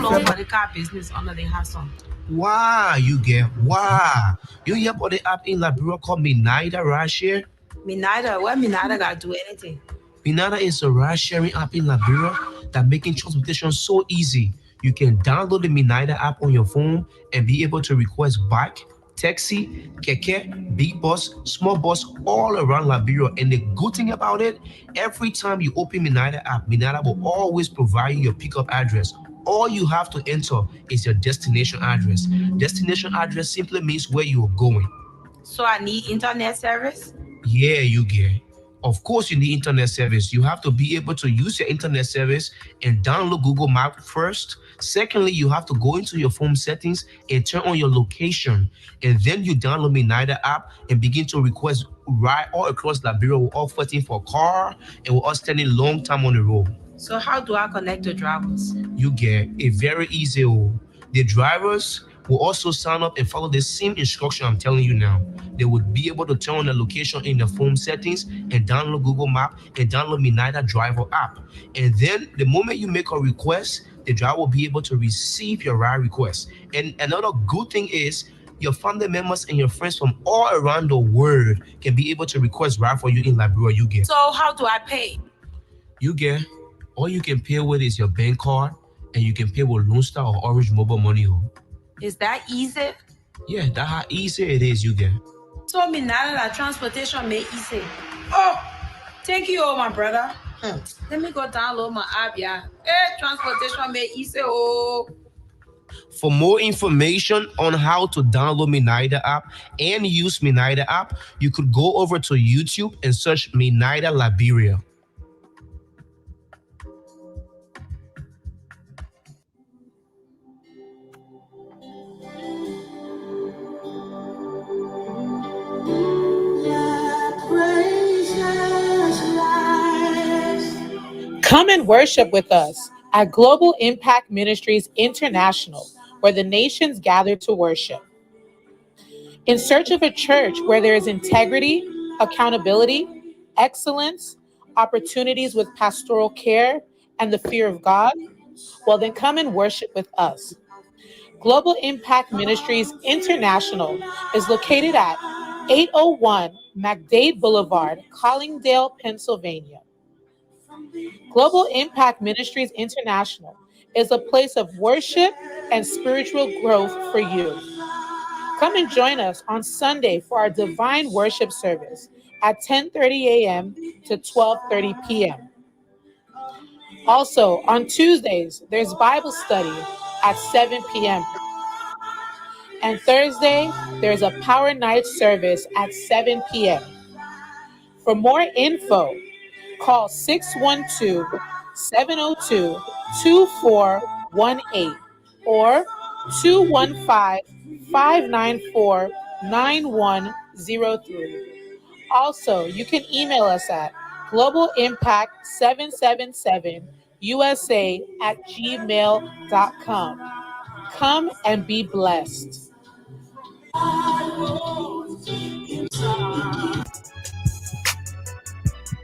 long for the car business under the hustle. Wow, you get wow. You hear about the app in Liberia called Minida right here? Minida, what Minida got to do anything? Minida is a ride-sharing app in Liberia that making transportation so easy. You can download the Minida app on your phone and be able to request bike, taxi, keke, big bus, small bus all around Liberia. And the good thing about it, every time you open Minida app, Minida will always provide you your pickup address. All you have to enter is your destination address. Destination address simply means where you are going. So I need internet service? Yeah, you get. Of course, you need internet service. You have to be able to use your internet service and download Google Maps first. Secondly, you have to go into your phone settings and turn on your location. And then you download Minida app and begin to request ride all across Liberia. We're all fighting for a car and we're all standing long time on the road. So how do I connect to drivers? You get it very easy. The drivers will also sign up and follow the same instruction I'm telling you now. They would be able to turn on the location in the phone settings and download Google Map and download Minida Driver app. And then the moment you make a request, the driver will be able to receive your ride request. And another good thing is your family members and your friends from all around the world can be able to request ride for you in Liberia. You get. So how do I pay? You get. All you can pay with is your bank card, and you can pay with Lone Star or Orange Mobile Money. Is that easy? Yeah, that's how easy it is, you get. So me now that transportation made easy. Oh, thank you, my brother. Let me go download my app, yeah. Hey, transportation made easy, oh. For more information on how to download Minida app and use Minida app, you could go over to YouTube and search Minida Liberia. Come and worship with us at Global Impact Ministries International, where the nations gather to worship. In search of a church where there is integrity, accountability, excellence, opportunities with pastoral care, and the fear of God, well, then come and worship with us. Global Impact Ministries International is located at 801 McDade Boulevard, Collingdale, Pennsylvania. Global Impact Ministries International is a place of worship and spiritual growth for you. Come and join us on Sunday for our divine worship service at 10:30 a.m. to 12:30 p.m. Also, on Tuesdays, there's Bible study at 7 p.m. And Thursday, there's a Power Night service at 7 p.m. For more info, call 612-702-2418 or 215-594-9103. Also, you can email us at globalimpact777usa@gmail.com. Come and be blessed.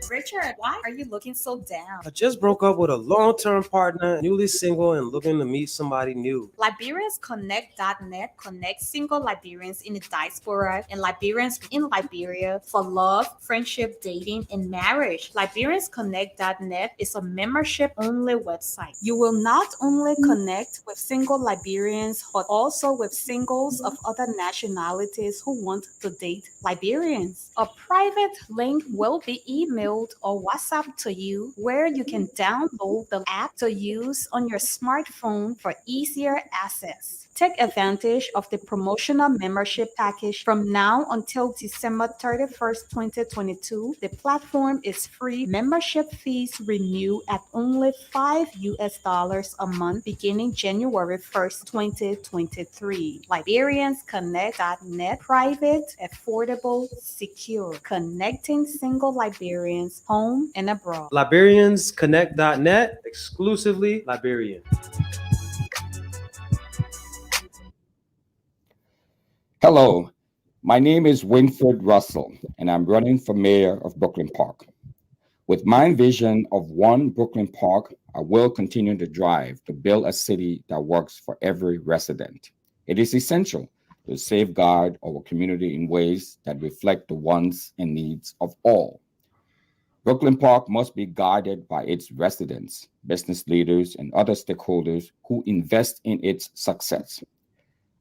Richard, why are you looking so down? I just broke up with a long-term partner, newly single and looking to meet somebody new. LiberiansConnect.net connects single Liberians in the diaspora and Liberians in Liberia for love, friendship, dating, and marriage. LiberiansConnect.net is a membership-only website. You will not only connect with single Liberians, but also with singles of other nationalities who want to date Liberians. A private link will be emailed or WhatsApp to you where you can download the app to use on your smartphone for easier access. Take advantage of the promotional membership package from now until December 31st, 2022. The platform is free. Membership fees renew at only $5 a month beginning January 1st, 2023. LiberiansConnect.net, private, affordable, secure, connecting single Liberians home and abroad. LiberiansConnect.net, exclusively Liberian. Hello, my name is Winfred Russell, and I'm running for mayor of Brooklyn Park. With my vision of one Brooklyn Park, I will continue to drive to build a city that works for every resident. It is essential to safeguard our community in ways that reflect the wants and needs of all. Brooklyn Park must be guided by its residents, business leaders, and other stakeholders who invest in its success.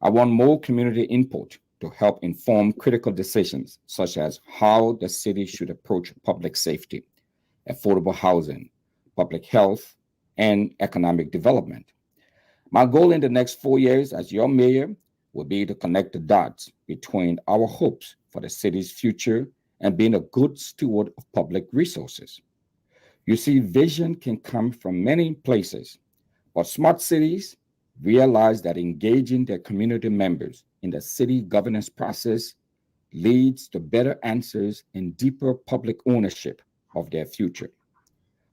I want more community input to help inform critical decisions, such as how the city should approach public safety, affordable housing, public health, and economic development. My goal in the next 4 years as your mayor will be to connect the dots between our hopes for the city's future and being a good steward of public resources. You see, vision can come from many places, but smart cities realize that engaging their community members in the city governance process leads to better answers and deeper public ownership of their future.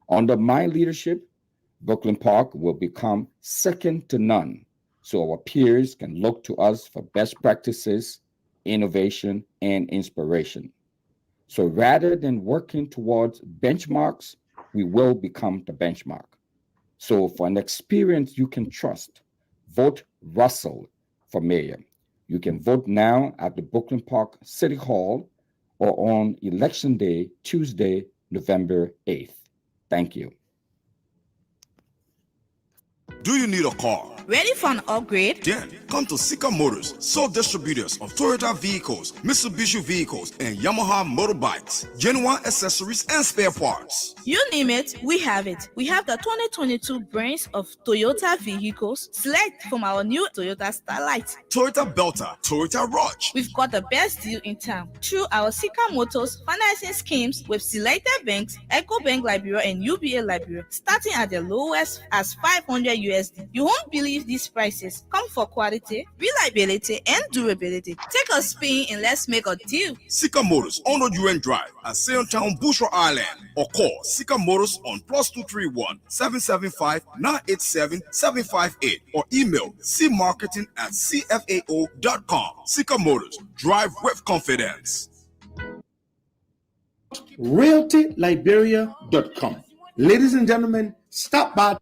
Under my leadership, Brooklyn Park will become second to none, so our peers can look to us for best practices, innovation, and inspiration. So rather than working towards benchmarks, we will become the benchmark. So for an experience you can trust, vote Russell for mayor. You can vote now at the Brooklyn Park City Hall or on Election Day, Tuesday, November 8th. Thank you. Do you need a car? Ready for an upgrade? Then come to Sika Motors, sole distributors of Toyota vehicles, Mitsubishi vehicles, and Yamaha motorbikes, genuine accessories and spare parts. You name it, we have it. We have the 2022 brands of Toyota vehicles. Select from our new Toyota Starlight, Toyota Belter, Toyota Rush. We've got the best deal in town through our Sika Motors financing schemes with selected banks, EcoBank Liberia and UBA Liberia, starting at the lowest as $500 USD. You won't believe these prices. Come for quality, reliability, and durability. Take a spin and let's make a deal. Sika Motors on the UN Drive at Sayotown, Bushra Island, or call Sika Motors on +231 775 987 758 or email cmarketing@cfao.com. Sika Motors, drive with confidence. RealtyLiberia.com. Ladies and gentlemen, stop by.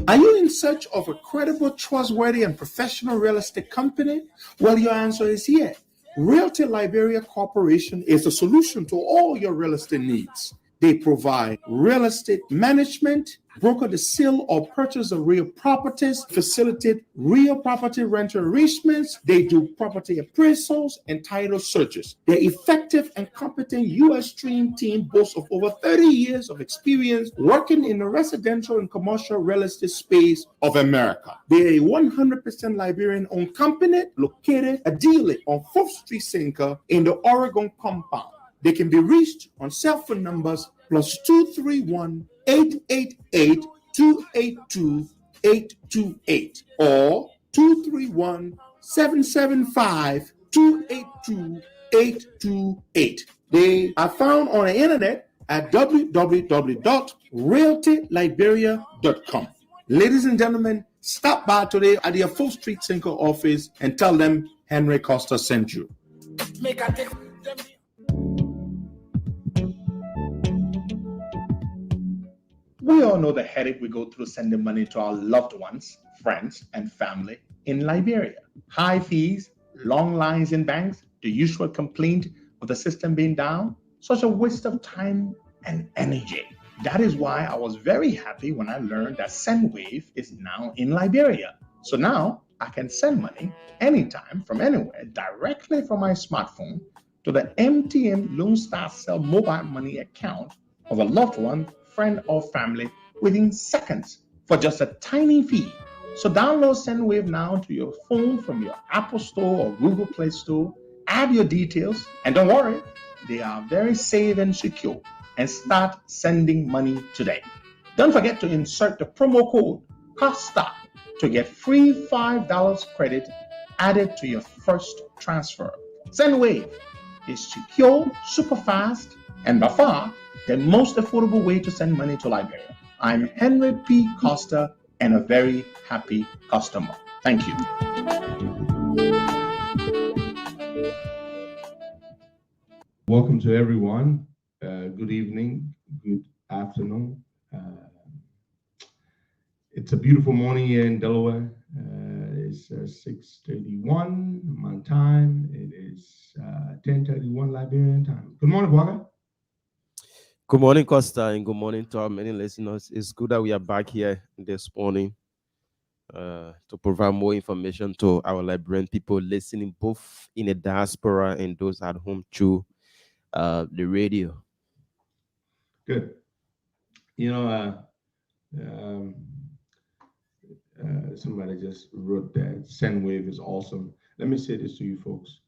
Are you in search of a credible, trustworthy, and professional real estate company? Well, your answer is yes. Realty Liberia Corporation is a solution to all your real estate needs. They provide real estate management, broker the sale or purchase of real properties, facilitate real property rental arrangements. They do property appraisals and title searches. Their effective and competent U.S. trained team boasts of over 30 years of experience working in the residential and commercial real estate space of America. They are a 100% Liberian-owned company located ideally on 4th Street Sinker in the Oregon compound. They can be reached on cell phone numbers +231 888 282 828 or 231 775 282 828. They are found on the internet at www.realtyliberia.com. Ladies and gentlemen, stop by today at the 4th Street Sinker office and tell them Henry Costa sent you. We all know the headache we go through sending money to our loved ones, friends, and family in Liberia. High fees, long lines in banks, the usual complaint of the system being down, such a waste of time and energy. That is why I was very happy when I learned that Sendwave is now in Liberia. So now I can send money anytime from anywhere directly from my smartphone to the MTN Lone Star Cell mobile money account of a loved one, friend, or family within seconds for just a tiny fee. So download Sendwave now to your phone from your Apple Store or Google Play Store. Add your details, and don't worry, they are very safe and secure. And start sending money today. Don't forget to insert the promo code COSTA to get free $5 credit added to your first transfer. Sendwave is secure, super fast, and by far the most affordable way to send money to Liberia. I'm Henry P. Costa and a very happy customer. Thank you. Welcome to everyone. Good evening, good afternoon. It's a beautiful morning here in Delaware. It's 6:31 my time. It is 10:31 Liberian time. Good morning, Waka. Good morning, Costa, and good morning to our many listeners. It's good that we are back here this morning to provide more information to our Liberian people listening both in the diaspora and those at home through the radio. Good. You know, somebody just wrote that Sendwave is awesome. Let me say this to you folks.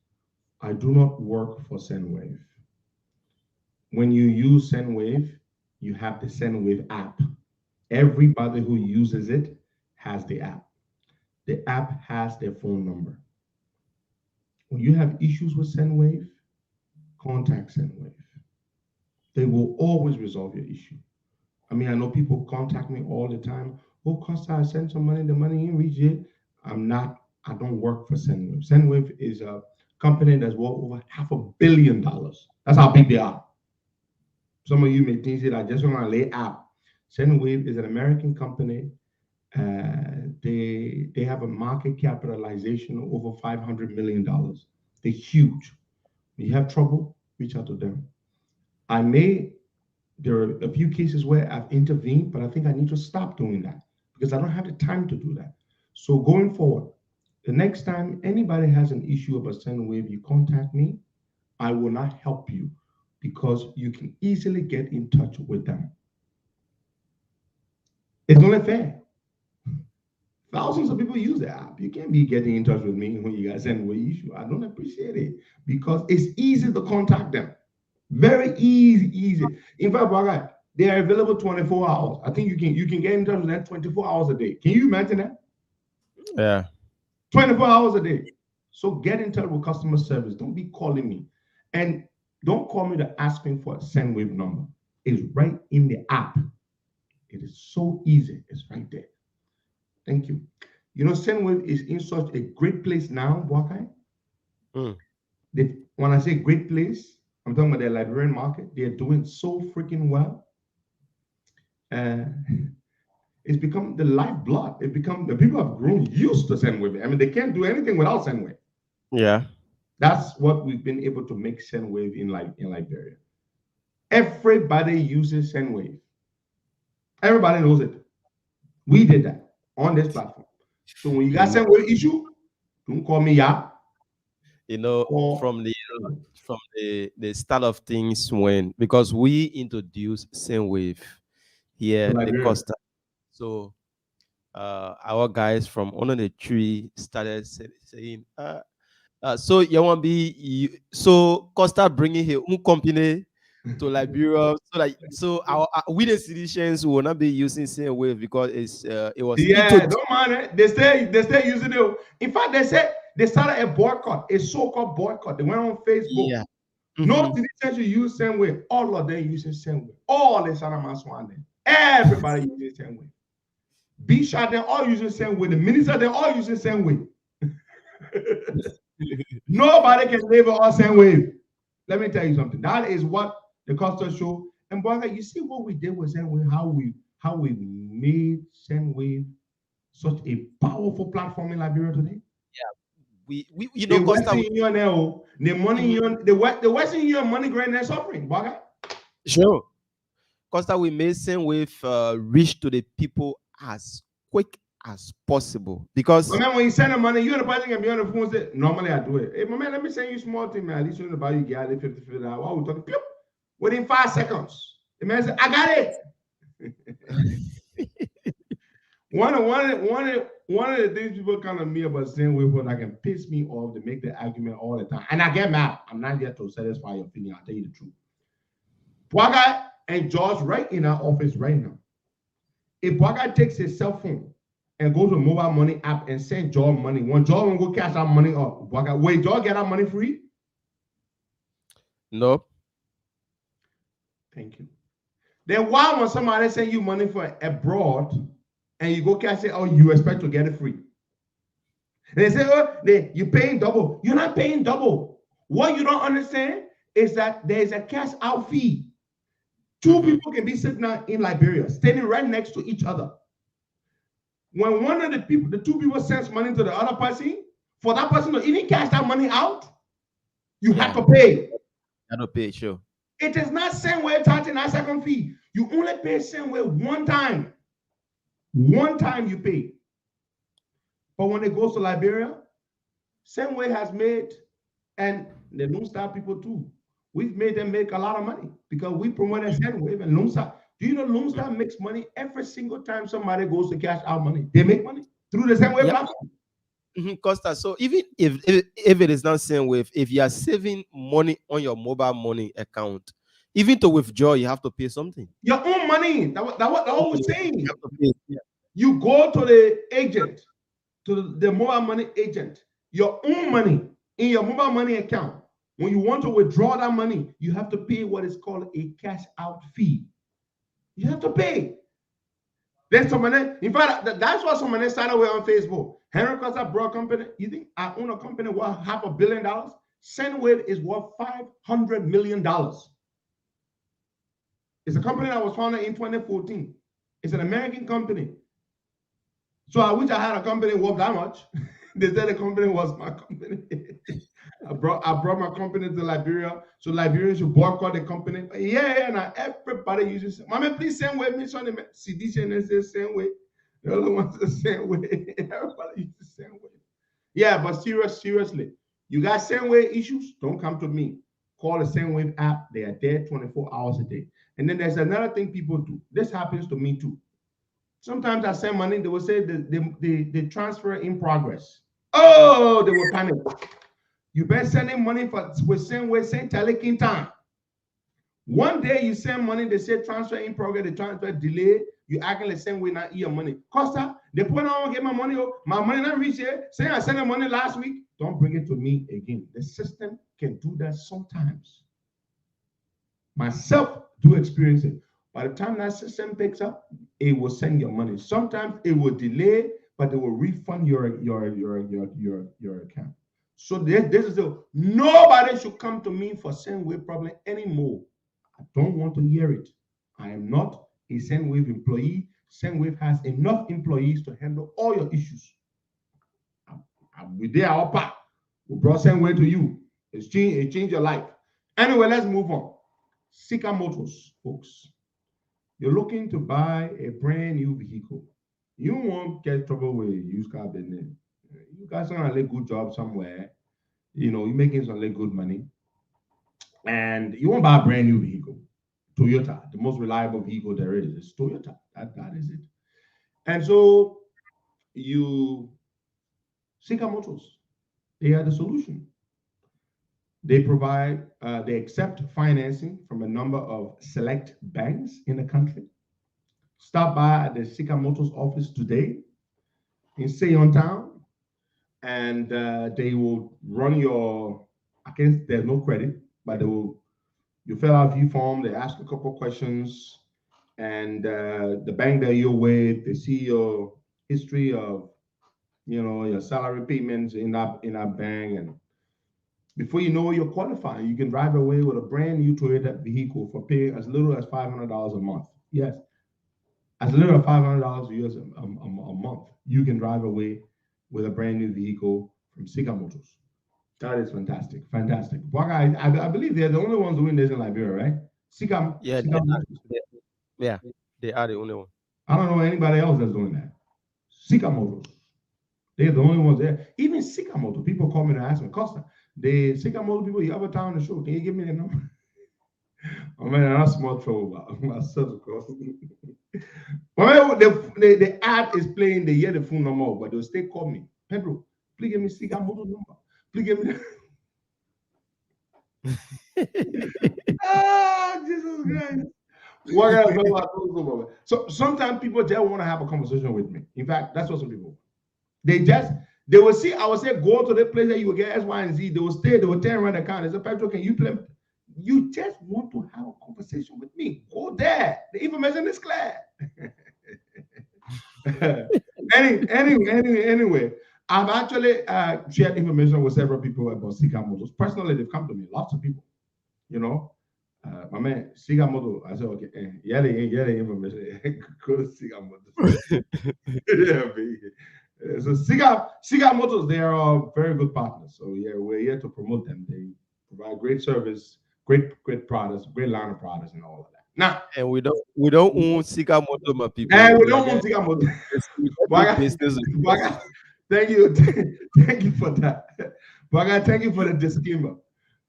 I do not work for Sendwave. When you use Sendwave, you have the Sendwave app. Everybody who uses it has the app. The app has their phone number. When you have issues with Sendwave, contact Sendwave. They will always resolve your issue. I mean, I know people contact me all the time. Oh, Costa, I sent some money, the money ain't reached yet. I don't work for Sendwave. Sendwave is a company that's worth over $500 million. That's how big they are. Some of you may think that I just want to lay app. Sendwave is an American company. They have a market capitalization of over $500 million. They're huge. When you have trouble, reach out to them. There are a few cases where I've intervened, but I think I need to stop doing that because I don't have the time to do that. So going forward, the next time anybody has an issue about Sendwave, you contact me. I will not help you because you can easily get in touch with them. It's only fair. Thousands of people use the app. You can't be getting in touch with me when you guys send away issue. I don't appreciate it because it's easy to contact them. Very easy. In fact, they are available 24 hours. I think you can get in touch with them 24 hours a day. Can you imagine that? Yeah. 24 hours a day. So get in touch with customer service. Don't be calling me. And don't call me to ask me for a Sendwave number. It's right in the app. It is so easy. It's right there. Thank you. You know, Sendwave is in such a great place now, Wakai. When I say great place, I'm talking about their Liberian market. They're doing so freaking well. It's become the lifeblood. The people have grown used to Sendwave. I mean, they can't do anything without Sendwave. Yeah. That's what we've been able to make Sendwave in Liberia. Everybody uses Sendwave. Everybody knows it. We did that on this platform. So when you got Sendwave issue, don't call me ya. You know, from the start of things because we introduced Sendwave here at the Costa. So our guys from under the tree started saying, so you want to be so Costa bringing his own company to Liberia, so we the citizens will not be using Sendwave because it was don't mind it. They stay using it. In fact, they started a boycott, a so-called boycott. They went on Facebook. Yeah. No citizens should use Sendwave. All of them using Sendwave. All the Sanamaswan. Everybody using Sendwave. Bishop, they're all using Sendwave. The minister, they're all using Sendwave. Nobody can label us Sendwave. Let me tell you something. That is what the Costa Show. And brother, you see what we did with Sendwave, how we made Sendwave such a powerful platform in Liberia today. Yeah, we you know, Costa, the money the Western Union money grant and suffering, brother. Sure. Costa, we made Sendwave reach to the people as quick as possible because man, when you send the money, you and the person can be on the phone and say, normally I do it. Hey, man, let me send you small thing, man. At least you know about you get it $50. While we talking, within 5 seconds. The man said, I got it. One of the things people kind of me about Sendwave when I can piss me off to make the argument all the time. And I get mad. I'm not here to satisfy your opinion. I'll tell you the truth. Bwaga and George right in our office right now. If Bwaga takes his cell phone and goes to mobile money app and send George money, when George will go cash out money up, Bwaga, wait, George get our money free? Nope. Thank you. Then why when somebody send you money for abroad and you go cash it out, you expect to get it free? And they say, oh, you're paying double. You're not paying double. What you don't understand is that there's a cash out fee. Two people can be sitting out in Liberia, standing right next to each other. When one of the two people sends money to the other person, for that person to even cash that money out, you have to pay. You have to pay, sure. It is not Sendwave 39-second fee. You only pay Sendwave one time. One time you pay. But when it goes to Liberia, Sendwave has made, and the Lone Star people too, we've made them make a lot of money because we promoted Sendwave and Lone Star. Do you know Lone Star makes money every single time somebody goes to cash out money? They make money through the Sendwave platform. Costa, so even if it is not Sendwave, if you are saving money on your mobile money account, even to withdraw, you have to pay something. Your own money. That's what I was saying. You have to pay. Yeah. You go to the agent, to the mobile money agent, your own money in your mobile money account. When you want to withdraw that money, you have to pay what is called a cash out fee. You have to pay. Then somebody, in fact, that's what somebody started with on Facebook. Henry Costa brought company. You think I own a company worth $500 million? Sendwave is worth $500 million. It's a company that was founded in 2014. It's an American company. So I wish I had a company worth that much. They said the company was my company. I brought my company to Liberia, so Liberians should boycott the company. Yeah, now everybody uses it. Mommy, please Sendwave me something. CDC says Sendwave. The other one says Sendwave. Everybody uses Sendwave. Yeah, but seriously, you got Sendwave issues? Don't come to me. Call the Sendwave app. They are there 24 hours a day. And then there's another thing people do. This happens to me too. Sometimes I send money, they will say the transfer in progress. Oh, they will panic. You better sending money with Sendwave, send Telecom time. One day you send money, they say transfer in progress, the transfer delay, you acting the same way, not your money. Costa, they put on get my money not reach here. Say I sent the money last week. Don't bring it to me again. The system can do that sometimes. Myself do experience it. By the time that system picks up, it will send your money. Sometimes it will delay, but it will refund your account. So this is nobody should come to me for Sendwave problem anymore. I don't want to hear it. I am not a Sendwave employee. Sendwave has enough employees to handle all your issues. We there, our part. We brought Sendwave to you. It changed your life. Anyway, let's move on. Sika Motors, folks. You're looking to buy a brand new vehicle. You won't get trouble with used car business. You guys are gonna get a good job somewhere. You know, you're making some good money. And you won't buy a brand new vehicle. Toyota, the most reliable vehicle there is Toyota. That is it. And so Sika Motors, they are the solution. They provide, they accept financing from a number of select banks in the country. Stop by at the Sika Motors office today in Seyon Town, and they will run your, I guess there's no credit, but you fill out a few form, they ask a couple questions, and the bank that you're with, they see your history of, your salary payments in that bank, and before you know you're qualified, you can drive away with a brand new Toyota vehicle for pay as little as $500 a month. Yes, as little as $500 a month, you can drive away with a brand new vehicle from Sika Motors. That is fantastic, fantastic. I believe they're the only ones doing this in Liberia, right? Sika. Yeah, they are the only one. I don't know anybody else that's doing that. Sika Motors. They're the only ones there. Even Sika Motors, people call me and ask me, Costa, the Sika Motors people, you have a time on the show, can you give me the number? Oh man, I'm small trouble myself. The ad is playing, they hear the phone number, but they'll still call me. Pedro, please give me Sika Motors number. Please give me Jesus Christ. What else? So sometimes people just want to have a conversation with me. In fact, that's what some people. They will see, I will say, go to the place that you will get X, Y, and Z. They will stay, they will turn around the counter. They say, Pedro, can you play? You just want to have a conversation with me. Go there. The information is clear. Anyway, I've actually shared information with several people about Sika Motors. Personally, they've come to me, lots of people, My man, Sigamoto. I said, okay, yeah, they information. Go to Sigamoto. Yeah, baby. So Siga Motors, they are very good partners. So yeah, we're here to promote them. They provide great service, great products, great line of products, and all of that. Now, and we don't own Sika Moto, my people. and we don't want Siga Motors. Business. Thank you, thank you for that. But thank you for the disclaimer.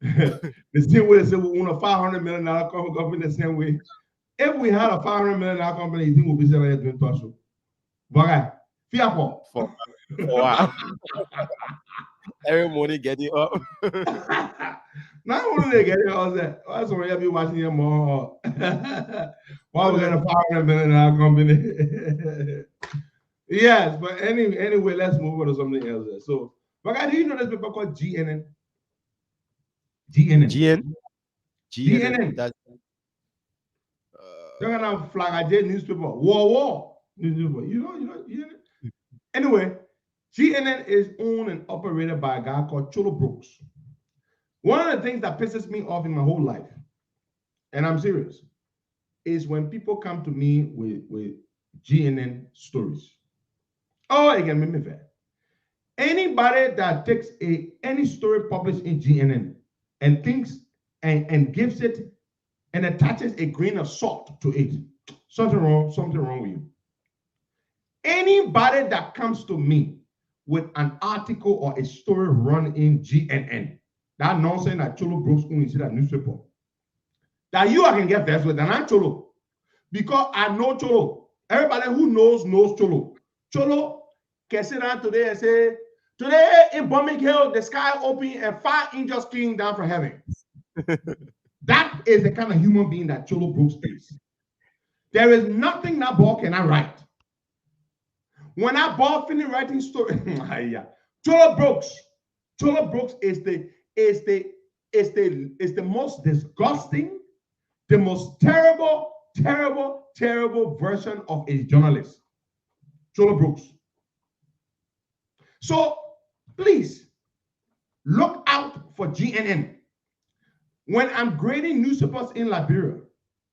The same way they say we own a $500 million company, the same way. If we had a $500 million company, you think we'll be selling it to Tosh? But fearful. Wow. Every morning getting up. Not only they get it, also we'll be watching them more. Why we got a $500 million company? Yes, but anyway, let's move on to something else. So, but do you know this paper called GNN? GNN. That's they're gonna flag a newspaper. War newspaper. You know GNN. Anyway, GNN is owned and operated by a guy called Cholo Brooks. One of the things that pisses me off in my whole life, and I'm serious, is when people come to me with GNN stories. Oh, again, make me fair. Anybody that takes any story published in GNN and thinks and gives it and attaches a grain of salt to it, something wrong with you. Anybody that comes to me with an article or a story run in GNN, that nonsense that Cholo Brooks only see that newspaper, that you can get vexed with, and I'm Cholo, because I know Cholo. Everybody who knows Cholo. Cholo can sit down today and say, today in Birmingham, the sky open and 5 angels came down from heaven. That is the kind of human being that Cholo Brooks is. There is nothing that boy cannot write. When I bought finished writing story, Cholo Brooks is the most disgusting, the most terrible version of a journalist. Cholo Brooks. So please look out for GNN. When I'm grading newspapers in Liberia,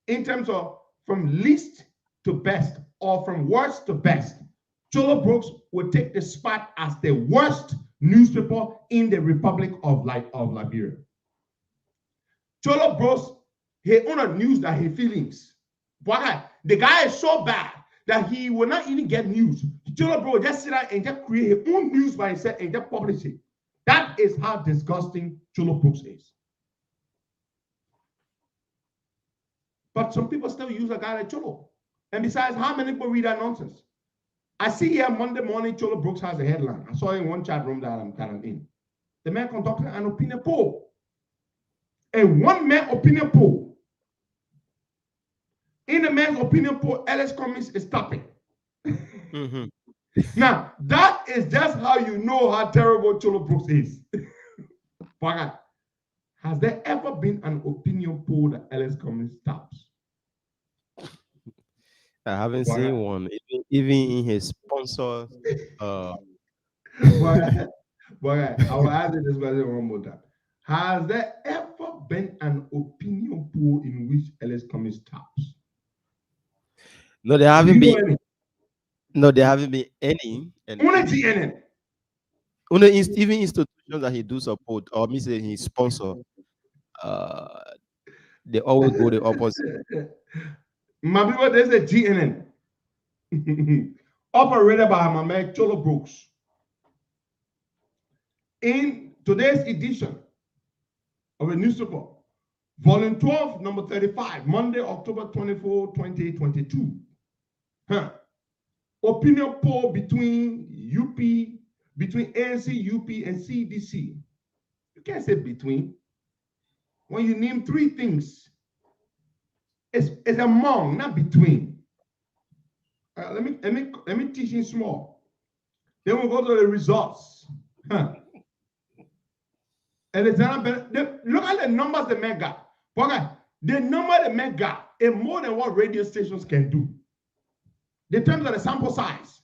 in terms of from least to best or from worst to best, Cholo Brooks would take the spot as the worst newspaper in the Republic of Liberia. Cholo Brooks, he own news that he feelings. But the guy is so bad that he will not even get news. Cholo Brooks just sit down and just create his own news by himself and just publish it. That is how disgusting Cholo Brooks is. But some people still use a guy like Cholo. And besides, how many people read that nonsense? I see here Monday morning, Cholo Brooks has a headline. I saw in one chat room that I'm kind of in. The man conducted an opinion poll. A one-man opinion poll. In the man's opinion poll, Ellis Cummings is stopping. mm-hmm. Now, that is just how you know how terrible Cholo Brooks is. But has there ever been an opinion poll that Ellis Cummings stops? I haven't seen one, even in his sponsor. But I will ask you this question one more time. Has there ever been an opinion poll in which Ellis Cummings stops? No, there haven't been. No, there haven't been any. And only GNN. Even institutions that he do support or me say he sponsor, they always go the opposite. My people, there's a GNN operated by my man Cholo Brooks. In today's edition of a newspaper, volume 12, number 35, Monday, October 24, 2022. Opinion poll between ANC, UP, and CDC. You can't say between. When you name 3 things, it's among, not between. Let me teach you small. Then we'll go to the results. Alexander Bennett, look at the numbers the man got. The number the man got is more than what radio stations can do. In terms of the sample size.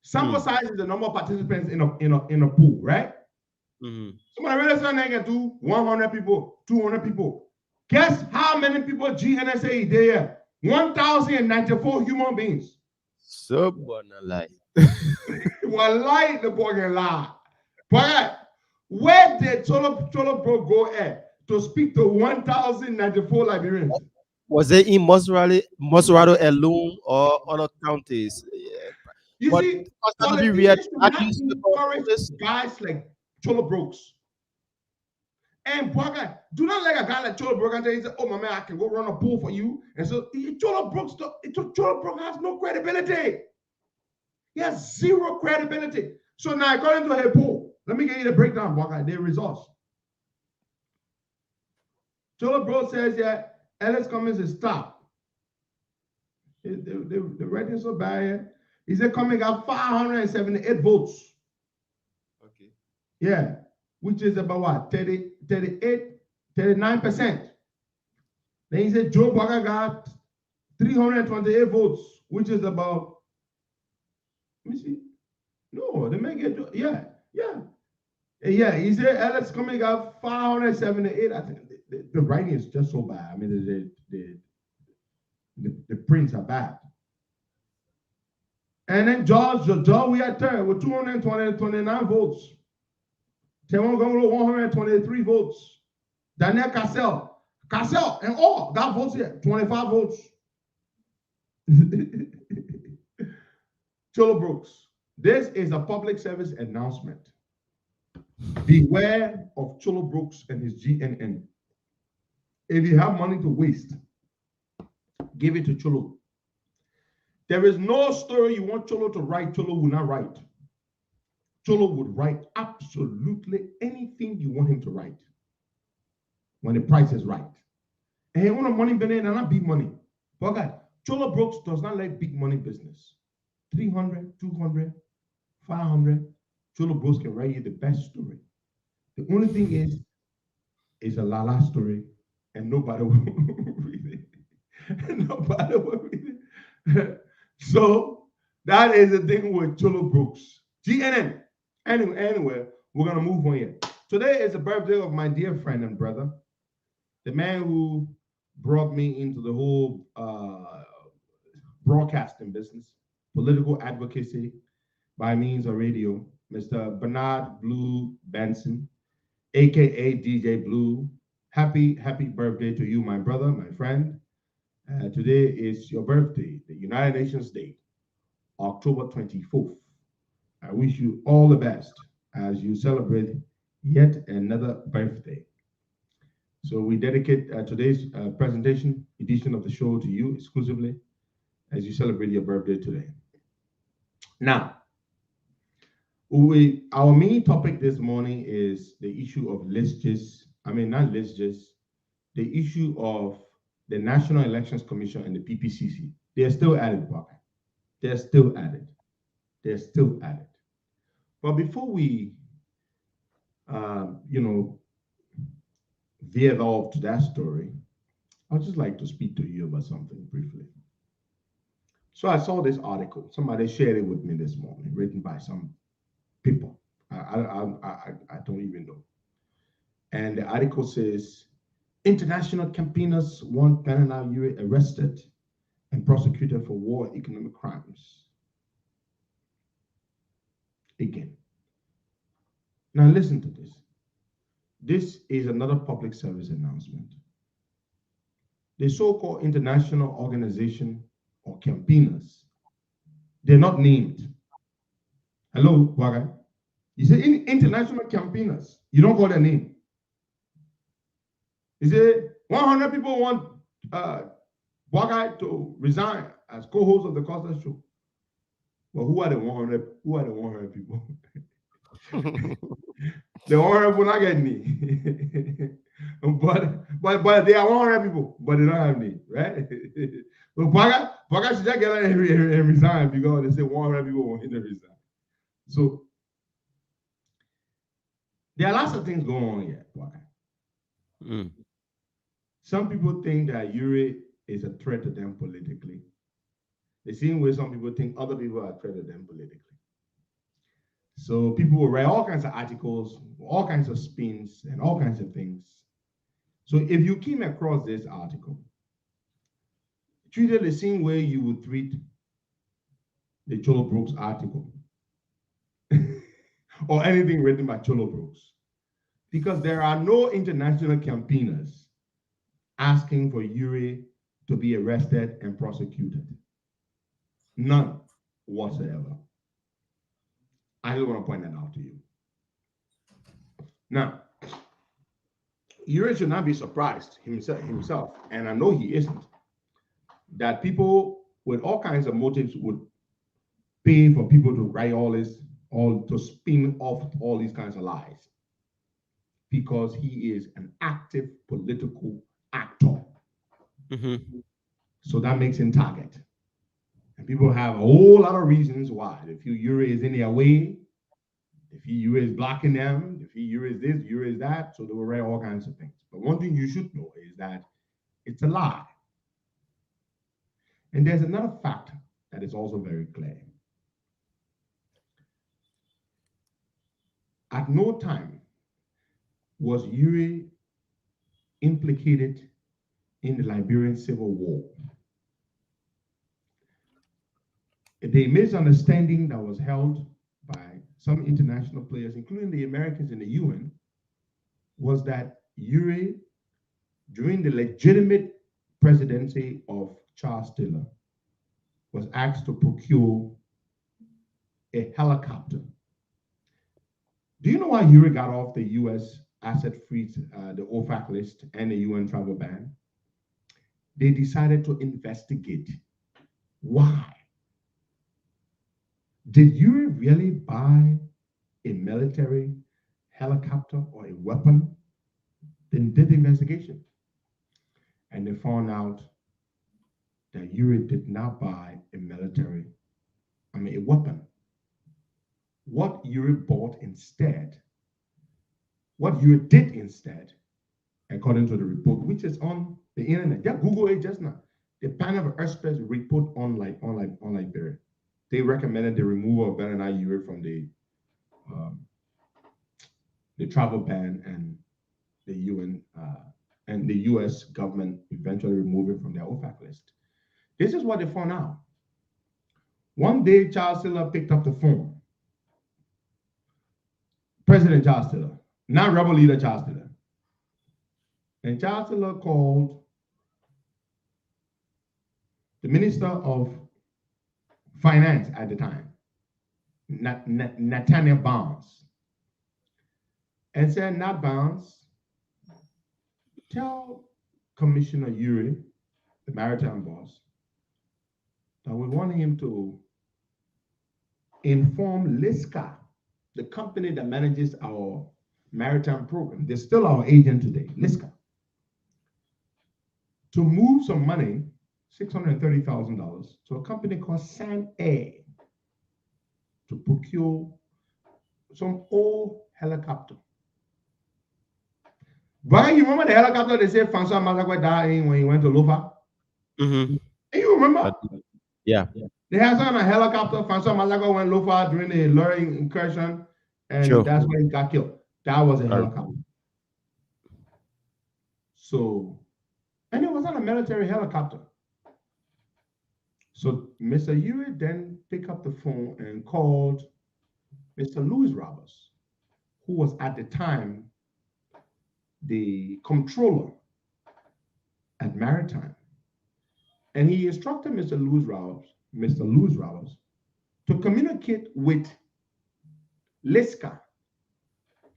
Sample size is the number of participants in a pool, right? Mm-hmm. So when a radio station can do 100 people, 200 people. Guess how many people GNN say there? 1,094 human beings. So wanna lie. Well, lie the boy can lie. But where did Cholo Bro go at to speak to 1,094 Liberians? Was it in Mayoral alone or other counties? Yeah. You But see, politicians should not encourage guys like Cholo Brooks. And Boga, do not like a guy like Cholo Brooks and say, "Oh my man, I can go run a pool for you." And so Cholo Brooks has no credibility. He has zero credibility. So now, according to her poll, let me get you the breakdown, Boga, the results. Cholo Brooks says, "Yeah, Ellis Cummings is top." The rating so bad here. He said Cummings got 578 votes. Okay. Yeah, which is about what? 39%. Then he said Joe Boga got 328 votes, which is about, let me see. No, they may get, yeah. He said Alex Cummings got 578. I think the writing is just so bad. I mean, the prints are bad. And then George, we are third with 229 votes. Tewon Gongolo, 123 votes. Daniel Cassell, and all got votes here, 25 votes. Cholo Brooks, this is a public service announcement. Beware of Cholo Brooks and his GNN. If you have money to waste, give it to Cholo. There is no story you want Cholo to write, Cholo will not write. Cholo would write absolutely anything you want him to write when the price is right. And he want money and not big money. But guys, Cholo Brooks does not like big money business. 300, 200, 500. Cholo Brooks can write you the best story. The only thing is a la story, and nobody will read it. Nobody will read it. So that is the thing with Cholo Brooks. GNN. Anyway, we're gonna move on here. Today is the birthday of my dear friend and brother, the man who brought me into the whole broadcasting business, political advocacy by means of radio, Mr. Bernard Blue Benson, aka DJ Blue. Happy birthday to you, my brother, my friend. Today is your birthday, the United Nations Day, October 24th. I wish you all the best as you celebrate yet another birthday. So we dedicate today's presentation edition of the show to you exclusively as you celebrate your birthday today. Now, our main topic this morning is the issue of the issue of the National Elections Commission and the PPCC. They're still at it, Buck. They're still at it. But before we, veer off to that story, I'd just like to speak to you about something briefly. So I saw this article. Somebody shared it with me this morning, written by some people. I don't even know. And the article says, international campaigners want Bernard Ure arrested and prosecuted for war and economic crimes. Again. Now listen to this. This is another public service announcement. The so-called international organization or campaigners, they're not named. Hello, Waga. You say international campaigners, you don't call their name. You say 100 people want Waga to resign as co-host of the Costa Show. Well, who are the 100? Who are the 100 people? The 100 people not getting me. but they are 100 people, but they don't have me, right? But Baga should just get out and resign because they say 100 people want him to resign. So there are lots of things going on here, Baga. Some people think that Ure is a threat to them politically. The same way some people think other people are a threat to them politically. So people will write all kinds of articles, all kinds of spins, and all kinds of things So if you came across this article, treat it the same way you would treat the Cholo Brooks article or anything written by Cholo Brooks, because there are no international campaigners asking for Yuri to be arrested and prosecuted. None whatsoever. I just want to point that out to you. Now, Yuri should not be surprised himself, and I know he isn't, that people with all kinds of motives would pay for people to write all this, all to spin off all these kinds of lies, because he is an active political actor. Mm-hmm. So that makes him target. And people have a whole lot of reasons why. If Yuri is in their way, if Yuri is blocking them, if Yuri is this, Yuri is that, so they will write all kinds of things. But one thing you should know is that it's a lie. And there's another fact that is also very clear. At no time was Yuri implicated in the Liberian Civil War. The misunderstanding that was held by some international players, including the Americans in the UN, was that Yuri, during the legitimate presidency of Charles Taylor, was asked to procure a helicopter. Do you know why Yuri got off the U.S. asset freeze, the OFAC list, and the UN travel ban? They decided to investigate. Why? Did Yuri really buy a military helicopter or a weapon? Then did the investigation. And they found out that Yuri did not buy a weapon. What Yuri bought instead, what Yuri did instead, according to the report, which is on the internet, just Google it just now, the Panama Express report on Liberia. They recommended the removal of Bernard Yuri from the travel ban, and the UN and the US government eventually removed it from their OFAC list. This is what they found out. One day, Charles Taylor picked up the phone. President Charles Taylor, not rebel leader Charles Taylor. And Charles Taylor called the Minister of Finance at the time, Nathaniel Barnes, and said, Nat Barnes, tell Commissioner Yuri, the maritime boss, that we want him to inform LISCA, the company that manages our maritime program. They're still our agent today, LISCA, to move some money, $630,000, to a company called Sand Air to procure some old helicopter. Brian, you remember the helicopter they said Francois Mazagua died when he went to Lofa? Mm-hmm. You remember? Yeah. They had some helicopter. Francois Mazagua went Lofa during the luring incursion, and that's when he got killed. That was a helicopter. So, and it was not a military helicopter. So Mr. Yuri then picked up the phone and called Mr. Louis Roberts, who was at the time the comptroller at Maritime. And he instructed Mr. Louis Roberts to communicate with LISCA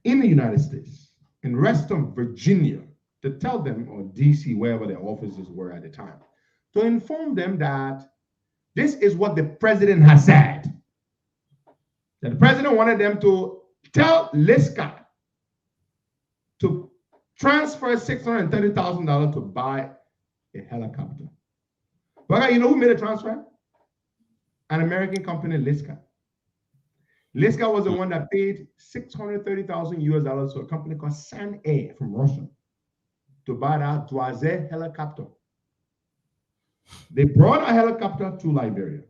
in the United States, in Reston, Virginia, to tell them, or DC, wherever their offices were at the time, to inform them that this is what the president has said. That the president wanted them to tell LISCA to transfer $630,000 to buy a helicopter. But you know who made a transfer? An American company, LISCA. LISCA was the one that paid $630,000 to a company called Sand Air from Russia to buy that Doise helicopter. They brought a helicopter to Liberia.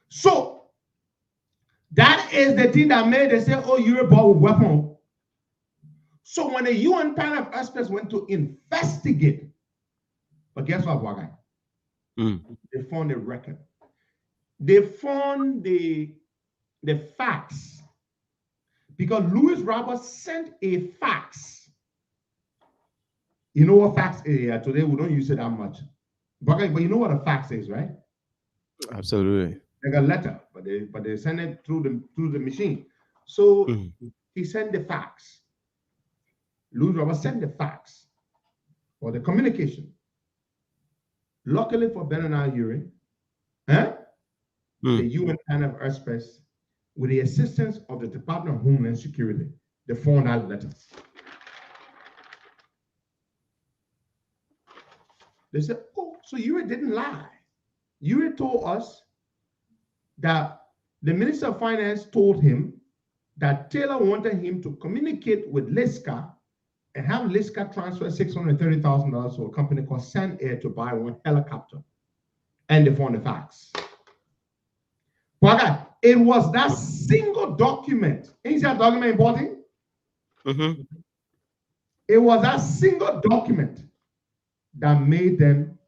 So that is the thing that made they say, oh, you're bought with weapon. So when the UN panel of experts went to investigate, but guess what, Wagai? They found a record. They found the facts because Louis Roberts sent a fax. You know what fax is? Today we don't use it that much. But you know what a fax is, right? Absolutely. Like a letter, but they send it through the machine. So he sent the fax. Louis Roberts sent the fax for the communication. Luckily for Bernard Uri, the UN panel of experts, with the assistance of the Department of Homeland Security, they found out letters. They said, oh, so Uri didn't lie. Uri told us that the Minister of Finance told him that Taylor wanted him to communicate with Liska and have Liska transfer $630,000 to a company called Sandair to buy one helicopter. And they found the facts. But it was that single document. Is that document important? It was that single document that made them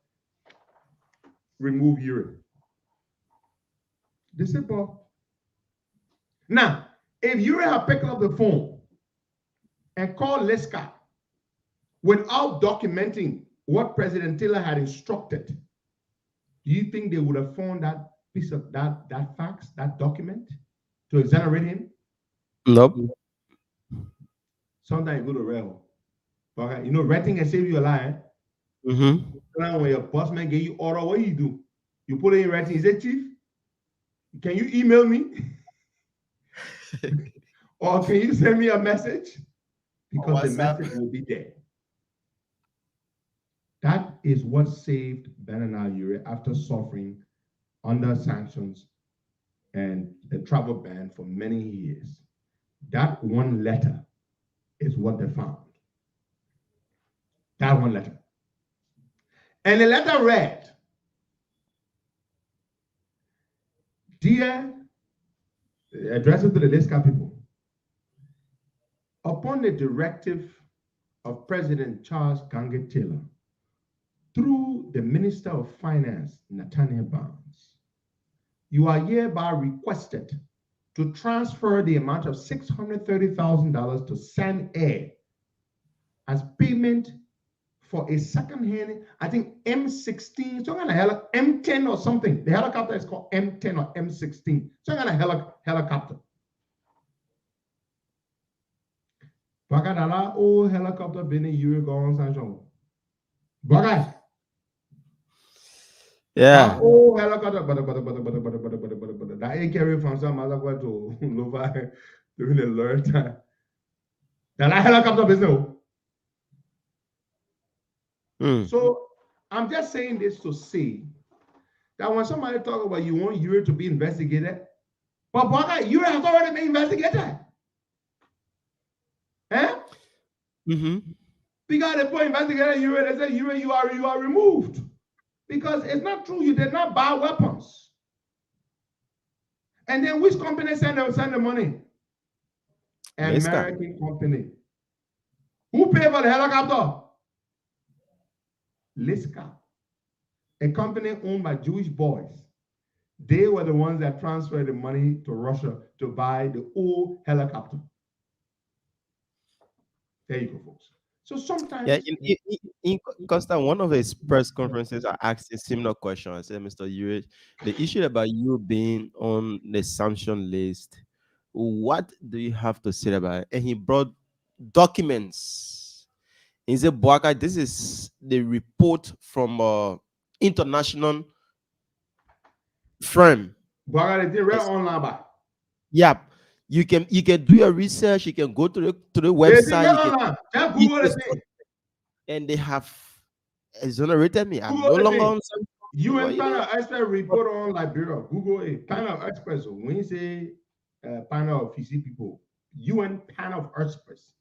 remove Europe. They said, Paul. Now, if Europe had picked up the phone and called Liska without documenting what President Taylor had instructed, do you think they would have found that piece of that fax, that document, to exonerate him? Nope. Sometimes you go to rail. Okay, you know, renting can save you a life. When your boss man give you order, what do? You put it in writing. He said, Chief, can you email me? Or can you send me a message? Because the message will be there. That is what saved Bernard Uri after suffering under sanctions and a travel ban for many years. That one letter is what they found. That one letter. And the letter read, Dear, addressed to the Liska people, upon the directive of President Charles Gange Taylor, through the Minister of Finance, Nathaniel Barnes, you are hereby requested to transfer the amount of $630,000 to Sandair as payment for a second-hand, I think M16, some kind of M10 or something. The helicopter is called M10 or M16, some kind of helicopter. Bakadala old helicopter been in Europe on Sancho. Bagay. Yeah. Oh, helicopter, that ain't carry from some other to Lova during the learn time. That helicopter business. So I'm just saying this to say that when somebody talk about you want Europe to be investigated, but Baga, Europe has already been investigated. Because they put investigated Europe, they say Europe, you are removed. Because it's not true, you did not buy weapons. And then which company send the money? American company. Who paid for the helicopter? Liska, a company owned by Jewish boys. They were the ones that transferred the money to Russia to buy the old helicopter. There you go, folks. So sometimes, in Costa, one of his press conferences, I asked a similar question. I said, Mr. Uri, the issue about you being on the sanction list, what do you have to say about it? And he brought documents. He said, Boaka, this is the report from international firm. Boaka, they read online. Yeah. You can do your research. You can go to the website. And they have exonerated me. I'm no longer on. UN panel expert report on Liberia. Google it. Panel of experts. When you say panel of PC people, UN panel of experts.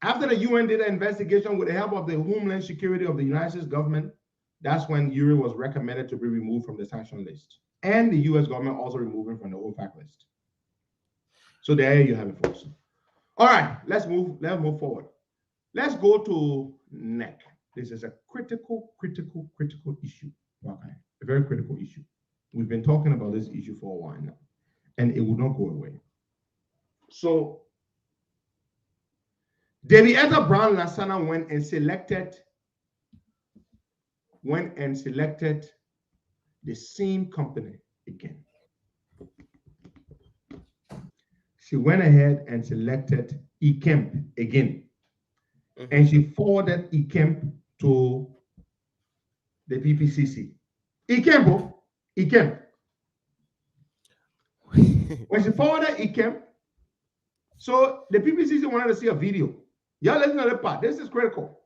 After the UN did an investigation with the help of the Homeland Security of the United States government, that's when Uri was recommended to be removed from the sanction list. And the US government also removed him from the OFAC list. So there you have it, folks. All right, let's move forward. Let's go to NEC. This is a critical issue. Okay, a very critical issue. We've been talking about this issue for a while now, and it will not go away. So, Davietta Brown Lasana went and selected the same company again. She went ahead and selected eKemp again. And she forwarded eKemp to the PPCC. eKemp. When she forwarded eKemp, so the PPCC wanted to see a video. Y'all listen to the part. This is critical.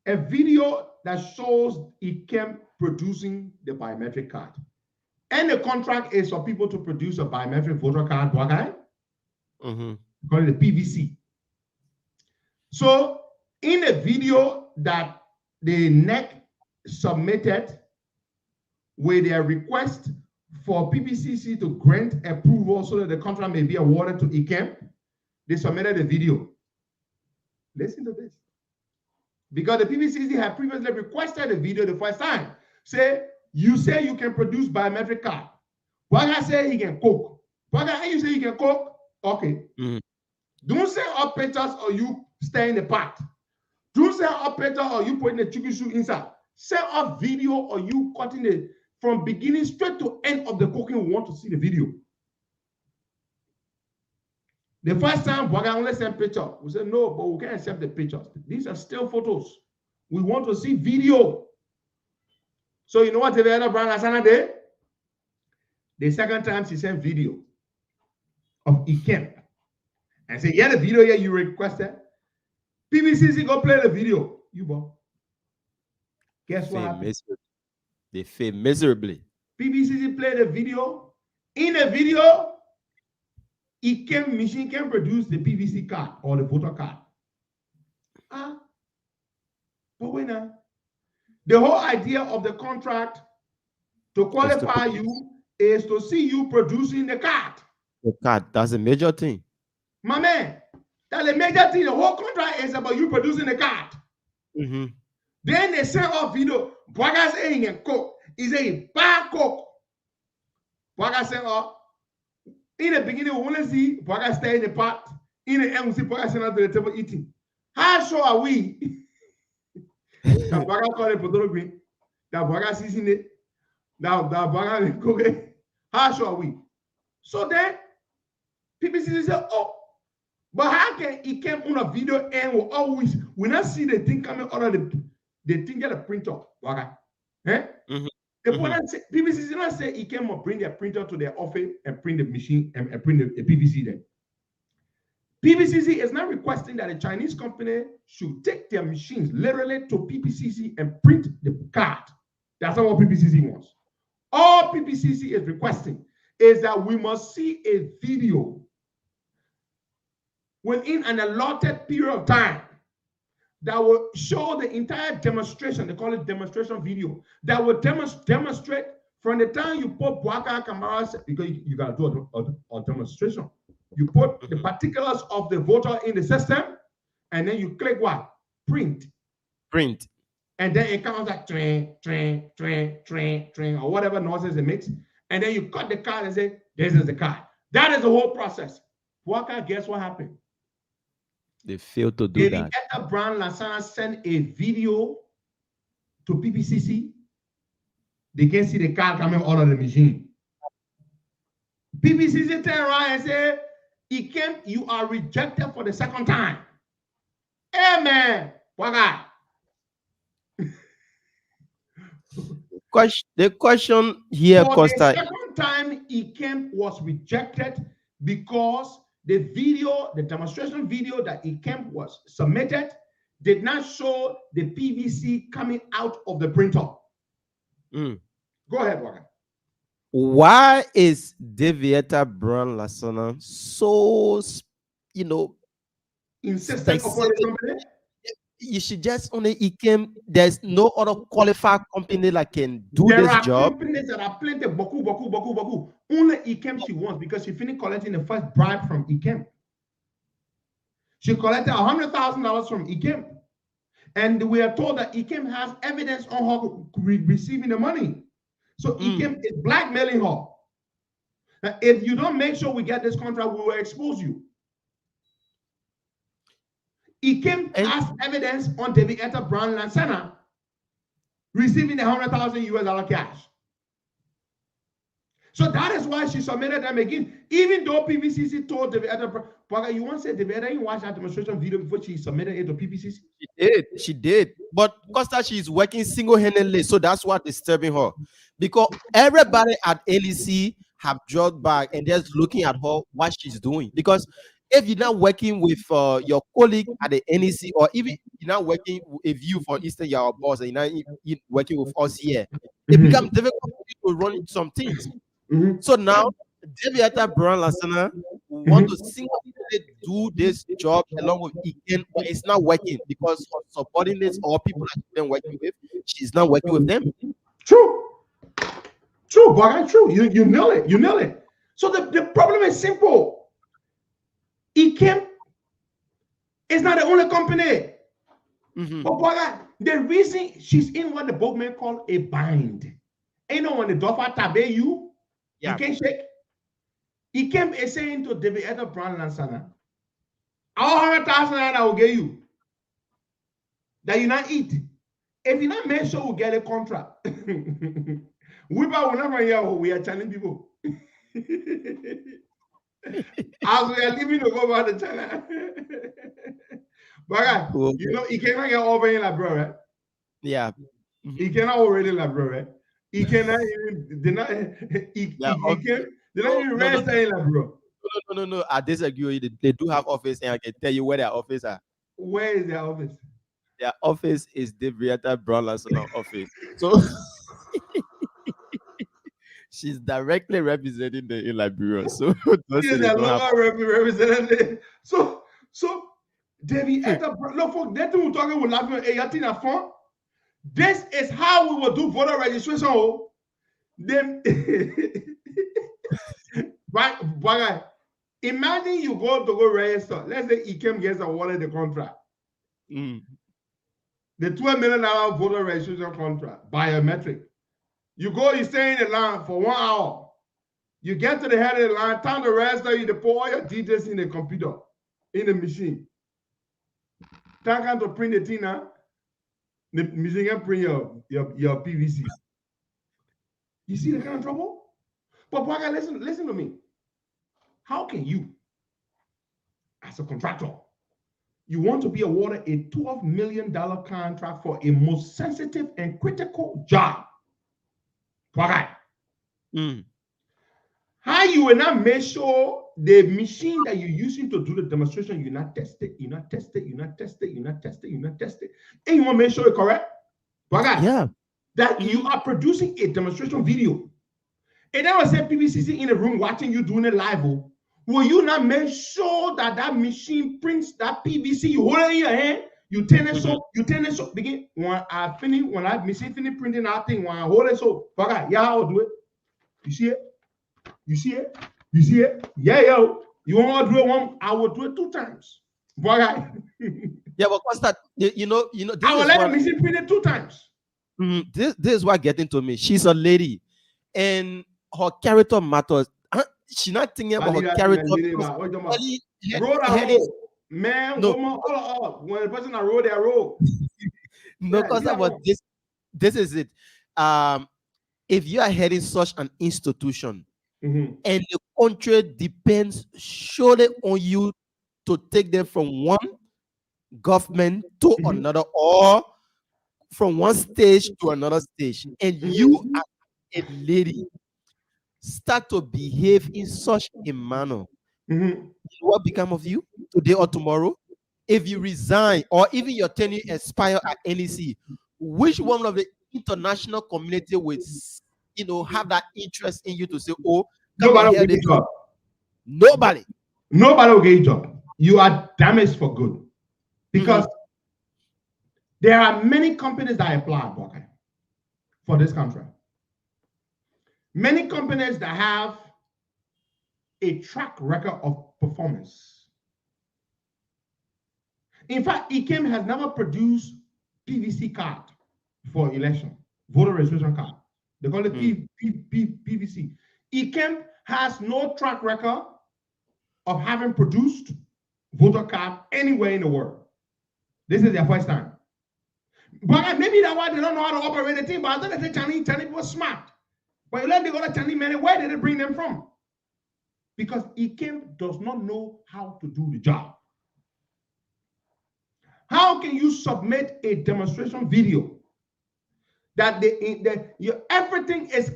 A video that shows eKemp producing the biometric card. And the contract is for people to produce a biometric voter card, called the PVC. So in a video that the NEC submitted with their request for PPCC to grant approval so that the contract may be awarded to eKemp, they submitted a video. Listen to this. Because the PPCC had previously requested a video the first time. You say you can produce biometric card. Waga say he can cook. Waga, you say you can cook? Okay. Don't say up pictures or you stay in the pot. Don't say up picture or you putting the chicken soup inside. Say up video or you cutting it from beginning straight to end of the cooking. We want to see the video. The first time, Waga only sent picture. We said no, but we can't accept the pictures. These are still photos. We want to see video. So you know what the other brand Asana did? The second time she sent video of eKemp and said, yeah, the video here you requested. PPCC go play the video. You bought. Guess what happened? They fail miserably. PPCC played the video. In the video, eKemp machine can produce the PVC card or the voter card. But wait now. The whole idea of the contract to qualify you is to see you producing the card. The card, that's a major thing. My man, that's a major thing. The whole contract is about you producing the card. Then they send off video. Bwaga saying and cook. Is a bad cook. Bwaga saying off. In the beginning, we want to see Bwaga stay in the pot. In the end, we see Bwaga sitting at the table eating. How sure are we? That Bwaga call it potato green. That Bwaga season it. That Bwaga cook it. How sure are we? So then, people say, oh, but how can it came on a video and we always, we not see the thing coming out of the thing get a printer. Bwaga. People say, not say it came or bring their printer to their office and print the machine and print the PVC then. PPCC is not requesting that a Chinese company should take their machines literally to PPCC and print the card. That's not what PPCC wants. All PPCC is requesting is that we must see a video within an allotted period of time that will show the entire demonstration. They call it demonstration video. That will demonstrate from the time you put Bwaga cameras, because you got to do a demonstration. You put the particulars of the voter in the system, and then you click what? Print. Print. And then it comes like train, or whatever noises it makes. And then you cut the card and say, this is the card. That is the whole process. Bwaga, guess what happened? They failed to do that. Davietta Brown Lasana sent a video to PPCC. They can see the card coming out of the machine. PPCC turn around and say, eKemp, you are rejected for the second time. Amen. Bwaga. The question here, For Costa. the second time, eKemp was rejected because the video, the demonstration video that eKemp was submitted did not show the PVC coming out of the printer. Go ahead, Bwaga. Why is Davietta Brown Lasana so, insistent upon the company? You should just only eKemp. There's no other qualified company that can do there this are job. Companies that are plenty, baku. Only eKemp she wants because she finished collecting the first bribe from eKemp. She collected $100,000 from Ikem. And we are told that Ikem has evidence on her receiving the money. So Ikem is blackmailing her. Now, if you don't make sure we get this contract, we will expose you. Ikem has evidence on David Etta Brown Lansana receiving the $100,000 cash. So that is why she submitted them again, even though PVCC told David Etta Brown. You want to say David Etta didn't watch that demonstration video before she submitted it to PVCC? She did. But Costa, she's working single-handedly, so that's what disturbing her. Because everybody at LEC have dropped back and just looking at her, what she's doing. Because if you're not working with your colleague at the NEC, or even you're not working with you, for instance, you're our boss, and you're not working with us here, it becomes difficult to run some things. So now, David Etta Brown Lansana want to single-handedly do this job along with Iken, but it's not working because of subordinates or people that she's been working with. She's not working with them. True, Boga, true. You nail it. You nail it. So the problem is simple. Ikem is not the only company. But Boga, the reason she's in what the bookmen call a bind. Ain't no when the doffer tabe you can't shake. Ikem is saying to David Etta Brown Lansana, our $100,000 I will get you that you not eat. If you not make sure we get a contract, we will never hear we are telling people. As we are leaving to go back to China. But you know, he cannot get over in Labro, right? Yeah. He cannot already Labro, right? He cannot even they don't even rest in Labro. No. I disagree. They do have office, and I can tell you where their office are. Where is their office? Their office is the Brietta Brown Lansana office. So she's directly representing the Liberia. So she's the local representative. So David Etta Brown. No, for that thing we're talking with Latin phone. This is how we will do voter registration. Them right, imagine you go register. Let's say Ikem gets awarded the contract. The $12 million voter registration contract, biometric. You go, you stay in the line for 1 hour. You get to the head of the line, time to register, you deploy all your details in the computer, in the machine. Time to print the thing now. The machine can print your PVC. You see the kind of trouble? But Boga, listen to me. How can you, as a contractor, you want to be awarded a $12 million contract for a most sensitive and critical job? Boga. How you will not make sure the machine that you're using to do the demonstration, you're not tested, and you want to make sure it's correct? Boga. Yeah. That you are producing a demonstration video. And I was saying PVCC in the room watching you doing it live. Will you not make sure that that machine prints that PVC? You hold it in your hand, you turn it so, begin. When I machine finish printing that thing, when I hold it so, yeah, I'll do it. You see it? You see it? You see it? Yeah, yo. You want to do it one? I will do it 2 times. Yeah, but what's that? You know. I will let the machine print it 2 times. This is what getting to me. She's a lady, and her character matters. She's not thinking about her character. Man, woman, all when the person road their road. No, because about this is it. If you are heading such an institution, and the country depends solely on you to take them from one government to another, or from one stage to another stage, and you as a lady start to behave in such a manner, what become of you today or tomorrow? If you resign, or even your tenure expire at NEC, which one of the international community would have that interest in you to say, oh, nobody will get a job. Nobody will get a job. You are damaged for good. Because there are many companies that apply for this contract. Many companies that have a track record of performance. In fact, ICAM has never produced PVC card for election, voter registration card. They call it PVC. ICAM has no track record of having produced voter card anywhere in the world. This is their first time. But maybe that's why they don't know how to operate the thing. But I thought they say Chinese was smart. But you let they go to Chinese man, where did they bring them from? Because ICAM does not know how to do the job. How can you submit a demonstration video that everything is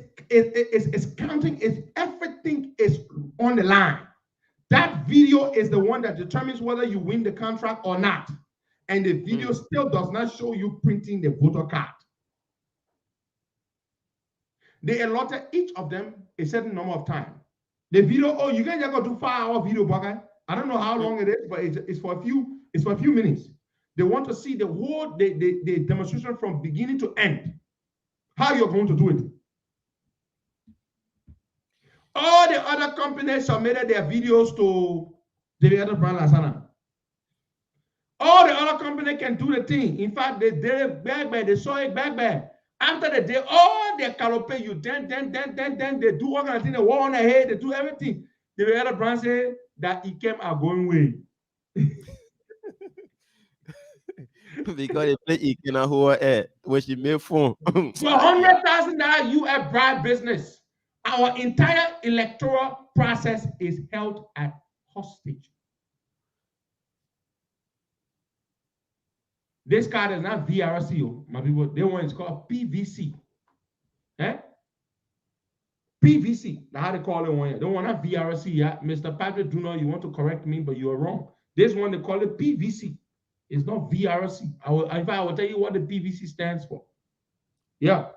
counting, everything is on the line? That video is the one that determines whether you win the contract or not. And the video still does not show you printing the voter card. They allotted each of them a certain number of time. The video, oh, you can just go to 5-hour video, Baka. I don't know how long it is, but it's for a few minutes. They want to see the whole the demonstration from beginning to end. How you're going to do it. All the other companies submitted their videos to the other brand Lasana. All the other companies can do the thing. In fact, they did it back. They saw it back. After the day, all they calope you, then they do all kind of things. They walk on their head, they do everything. The other brand say that ICAM are going away. Because they play ICAM who are which you made phone. For $100,000 US bribe business, our entire electoral process is held at hostage. This card is not VRC, my people. They want it's called PVC. PVC. That's how they call it one here. They want not VRC. Yeah? Mr. Patrick, do not, you want to correct me, but you are wrong. This one they call it PVC. It's not VRC. I will tell you what the PVC stands for. Yeah.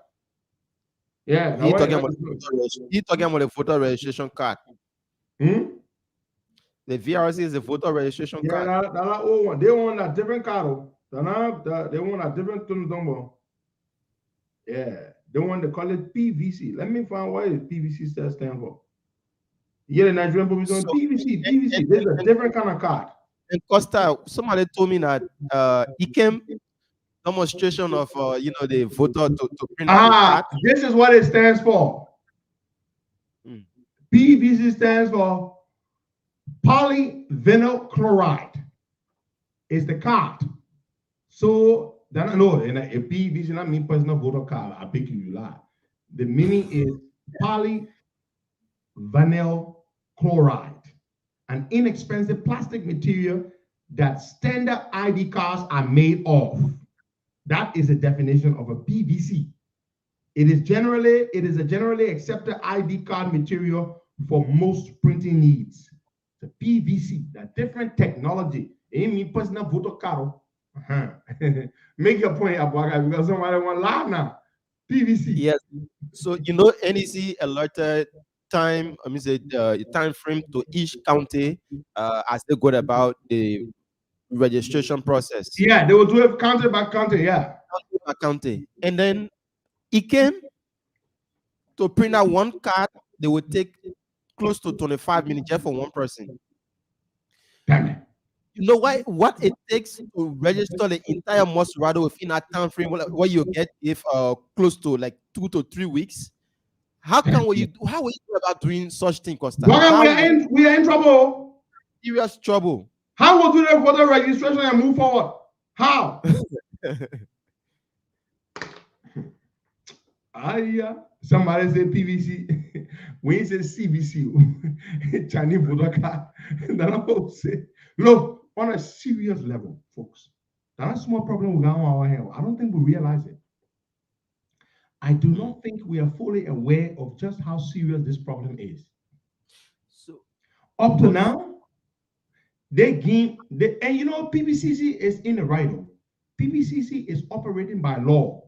Yeah. He talking about the voter registration card. The VRC is the voter registration card. Yeah, that old one. They want a different card. They want a different number. Yeah, they want to call it PVC. Let me find what PVC stands for. Yeah, the Nigerian people doing PVC. This is a different kind of card. And Costa, somebody told me that ICAM demonstration of the voter to print out the card. This is what it stands for. PVC stands for polyvinyl chloride. It's the card. So, then I know, and a PVC not mean personal voter card. I pick you lie. The meaning is polyvinyl chloride, an inexpensive plastic material that standard ID cards are made of. That is the definition of a PVC. It is a generally accepted ID card material for most printing needs. The PVC, that different technology. It mean personal voter card. Make your point, Abuaga, because somebody want to laugh now. PVC. Yes. So NEC alerted time frame to each county as they go about the registration process. Yeah, they will do it county by county. Yeah, county by county, and then ICAM to print out one card, they would take close to 25 minutes just for one person. Damn it. You know what it takes to register the entire Mayoral within a time frame what you get if close to like 2 to 3 weeks? How will you do about doing such thing, Costa? We are in trouble. Serious trouble. How will do the voter registration and move forward? How? Somebody say PVC. We say CVC. Chinese voter card. Then I will say, look, on a serious level, folks, that's a small problem we got on our hands. I don't think we realize it. I do not think we are fully aware of just how serious this problem is. So, up to now, PVCC is in the right. PVCC is operating by law.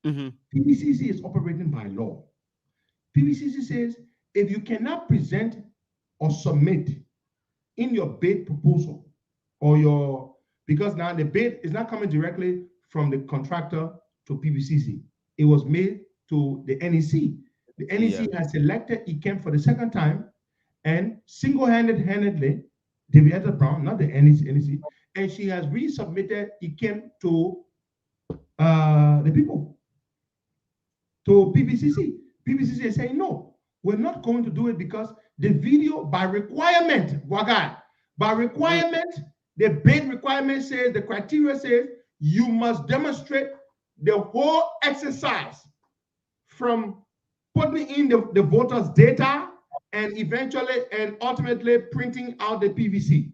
PVCC is operating by law. PVCC says if you cannot present or submit in your bid proposal because now the bid is not coming directly from the contractor to PVCC. It was made to the NEC. The NEC has selected ICAM for the second time, and single-handedly, David Brown, not the NEC, and she has resubmitted ICAM to the people, to PPCC. PPCC is saying, no, we're not going to do it because the video, by requirement, the bid requirement says, the criteria says, you must demonstrate the whole exercise from putting in the voters' data and eventually and ultimately printing out the PVC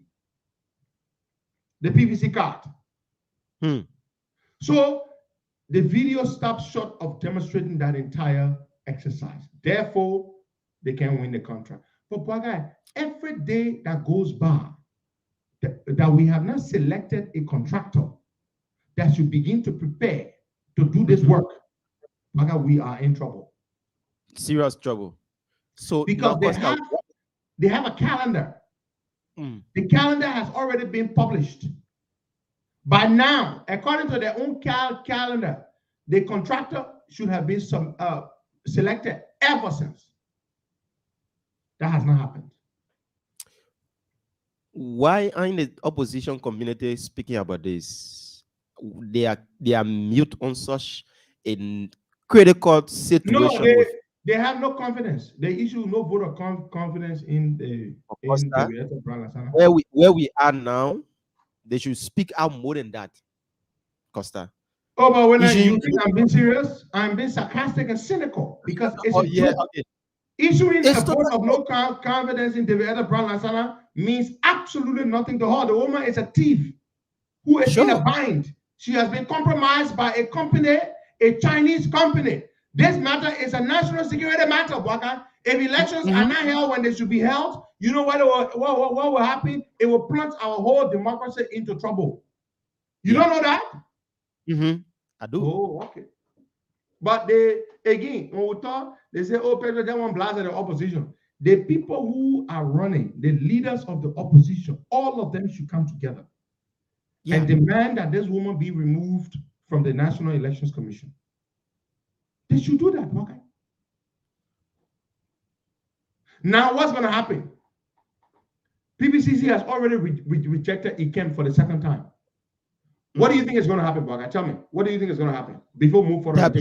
card. So the video stops short of demonstrating that entire exercise. Therefore, they can win the contract. But Bwagai, every day that goes by that we have not selected a contractor that should begin to prepare to do this work, Bwagai, we are in trouble. Serious trouble. So because they have a calendar. The calendar has already been published. By now, according to their own calendar, the contractor should have been selected ever since. That has not happened. Why aren't the opposition community speaking about this? They are mute on such a critical situation. No, they have no confidence. They issue no vote of confidence in the where we are now. They should speak out more than that, Costa. Oh, but when you think I'm being serious, I'm being sarcastic and cynical because it's issuing a vote of no confidence in David Brown Lasana means absolutely nothing to her. The woman is a thief who is in a bind. She has been compromised by a company, a Chinese company. This matter is a national security matter, Waka. If elections are not held when they should be held, you know what will happen? It will plunge our whole democracy into trouble. You don't know that? I do. Oh, okay. But they, again, when we talk, they say, oh, Pedro, they want blast at the opposition. The people who are running, the leaders of the opposition, all of them should come together and demand that this woman be removed from the National Elections Commission. They should do that, okay? Now, what's going to happen? PPCC has already rejected ICAM for the second time. What do you think is going to happen, Baga? Tell me. What do you think is going to happen before we move forward? There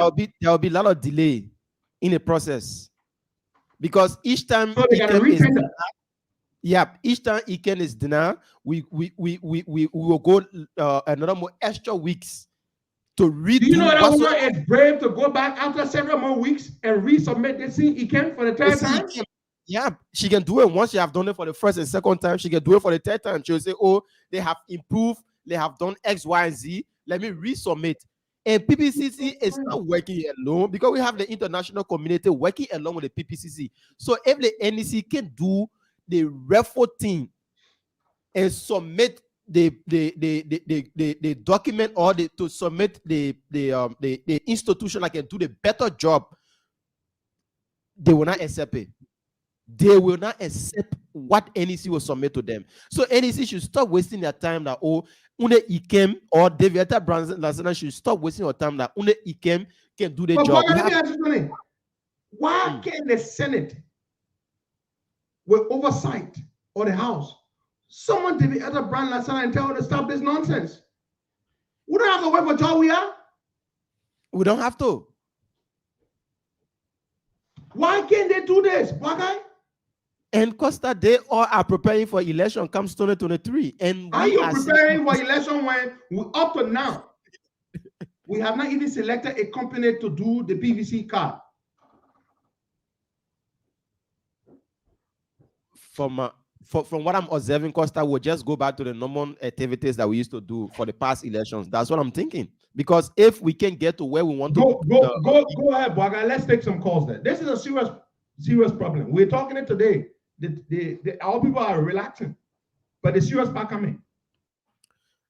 will be a lot of delay in the process because each time each time ICAM is denied, we will go another more extra weeks to read. Do you know that woman is brave to go back after several more weeks and resubmit this thing ICAM for the third time? Yeah, she can do it once she have done it for the first and second time. She can do it for the third time. She'll say, oh, they have improved. They have done X, Y, and Z. Let me resubmit. And PPCC is not working alone because we have the international community working along with the PPCC. So if the NEC can do the REFO thing and submit the document or to submit the institution that can do the better job, they will not accept it. They will not accept what NEC will submit to them. So NEC should stop wasting their time that Une ICAM or David Brown should stop wasting your time that Une ICAM can do the job. Why can't the Senate, with oversight, or the House, someone David Brown and tell her to stop this nonsense? We don't have to wait for job we are. We don't have to. Why can't they do this? Why? And Costa, they all are preparing for election comes 2023. And are you preparing for election when up to now we have not even selected a company to do the PVC card? From what I'm observing, Costa will just go back to the normal activities that we used to do for the past elections. That's what I'm thinking. Because if we can get to where we want to go ahead, Bwaga. Let's take some calls there. This is a serious problem. We're talking it today. Our people are relaxing, but the serious part coming.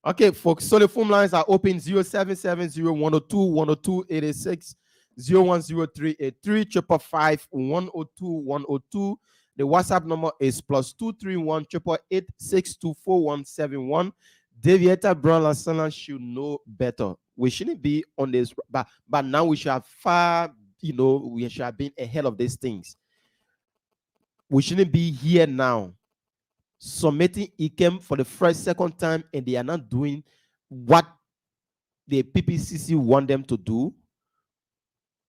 Okay, folks. So the phone lines are open 0770-102-102-86, 01038355102-102. The WhatsApp number is +231 888 Davieta Brown Lasana should know better. We shouldn't be on this, but now we should have we should have been ahead of these things. We shouldn't be here now submitting ICAM for the first, second time, and they are not doing what the PPCC want them to do,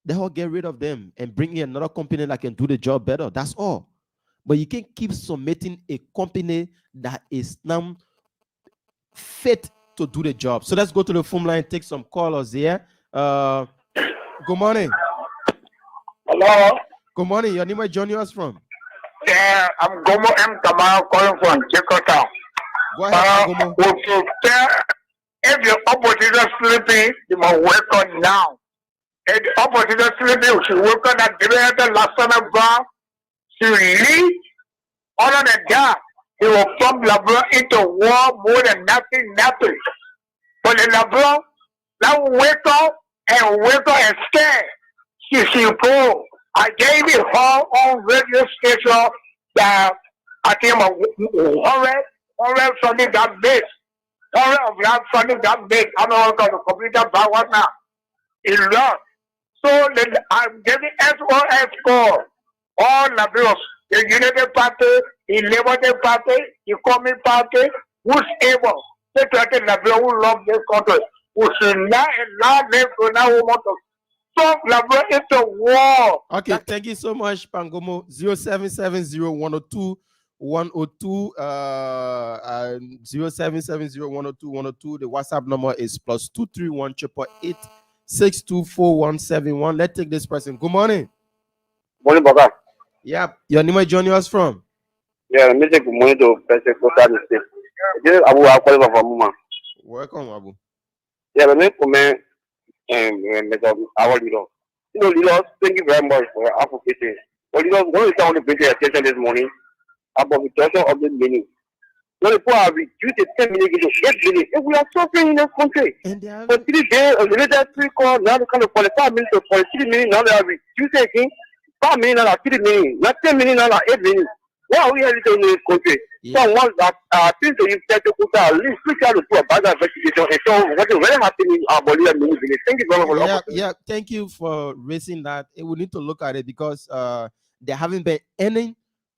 they will get rid of them and bring in another company that can do the job better. That's all. But you can't keep submitting a company that is now fit to do the job. So let's go to the phone line, take some callers here. Good morning. Hello. Good morning. Your name, where joining us from? Yeah, I'm Gomo M. Kamal calling from Jakarta. Go ahead, Gomo. If your opposition is sleeping, you must wake up now. If the opposition is sleeping, you should wake up and give the last son of God. To lead. Other than that, he will plumb Labrador into war more than nothing. But the Labrador, now wake up and stand. Pull. I gave it all on radio station that I think about 100 something that big. 100 of that something that big. I don't know the computer back one now. It lost. So then I'm giving SOS for all Labradors. The United Party, the Labour Party, the Communist Party, who's able to take the Labrador who love this country. Who should not allow them to now want to stop Labrador into war. Okay, thank you so much, Pangomo. 0770-102-102, 0770-102-102. The WhatsApp number is +231 888 624 Let's take this person. Good morning. Morning, Baba. Yeah, your name is joining us from? Yeah, Mr. Good morning to President Costa Show. This is Abu Akwa from Muma. Welcome, Abu. Yeah, the name for me Mr. Our leader. You know, leaders, thank you very much for your advocacy. But leaders, when we start to pay attention this morning about the question of the meaning. When people are reduced to 10 minutes to 8 minutes, if we are suffering in this country. For 3 days, the military call, now they kind of 45 minutes to 43 minutes, now they are reduced again. 5 minutes, now 3 minutes, not 10 minutes, now 8 minutes. Why are we here in this country? Yeah. So once that things that you said to put at least we try to do a bad investigation and show what is really happening in our body and mini. Thank you very much. Yeah, thank you for raising that. We need to look at it because there haven't been any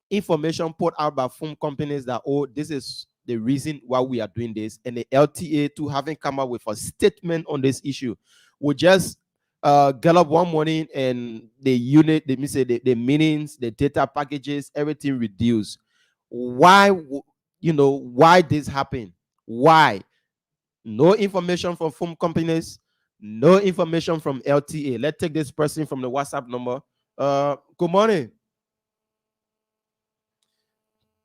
information put out by phone companies that, oh, this is the reason why we are doing this, and the LTA too haven't come up with a statement on this issue. We just get up one morning and the unit, they say the meetings, the data packages, everything reduced. Why, why this happened? Why? No information from phone companies, no information from LTA. Let's take this person from the WhatsApp number. Good morning.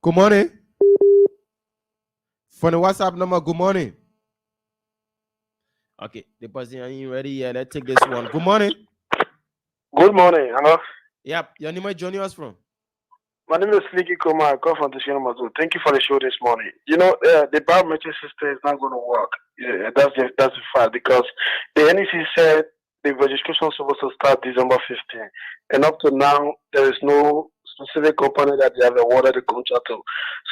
Good morning. From the WhatsApp number, good morning. Okay, the person ain't ready yet. Let's take this one. Good morning. Good morning. Hello. Yep. Your name is joining us from? My name is Sneaky Koma. I come from the Mazu. Thank you for the show this morning. You know, the biometric system is not going to work. Yeah, that's a fact because the NEC said the registration is supposed to start December 15th. And up to now, there is no specific company that they have awarded the contract to.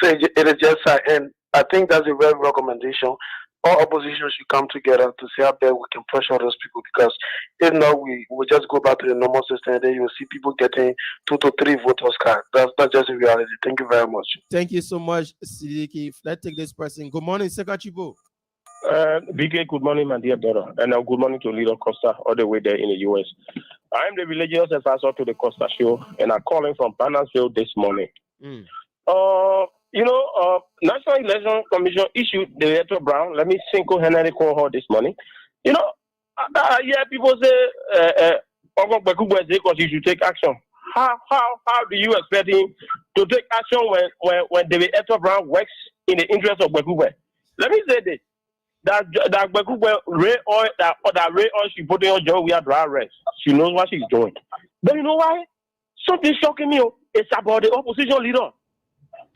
So it is just, and I think that's a very recommendation. All opposition should come together to see how best we can pressure those people because if not, we will just go back to the normal system and then you will see people getting 2 to 3 voters card. That's just the reality. Thank you very much. Thank you so much, Sidiki. Let's take this person. Good morning, Sekachibo. BK, good morning, my dear brother. And good morning to Little Costa, all the way there in the US. I am the religious advisor to the Costa Show, and I'm calling from Bannersville this morning. National Election Commission issued the letter Brown. Let me single-handedly call her this morning. People say, because you should take action. How do you expect him to take action when the letter Brown works in the interest of Bekube? Let me say this. That Bekube ray oil, that ray oil she put in her job, we are dry rest. She knows what she's doing. But you know why? Something shocking me. It's about the opposition leader.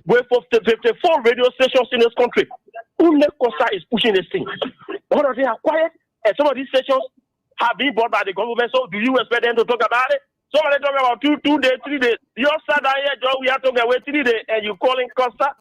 We're for 54 radio stations in this country. Unle Costa is pushing this thing. One of them are quiet, and some of these stations have been bought by the government. So, do you expect them to talk about it? Some of them talking about 2 days, 3 days. You sat down here, Joe, we are talking about 3 days, and you calling Costa?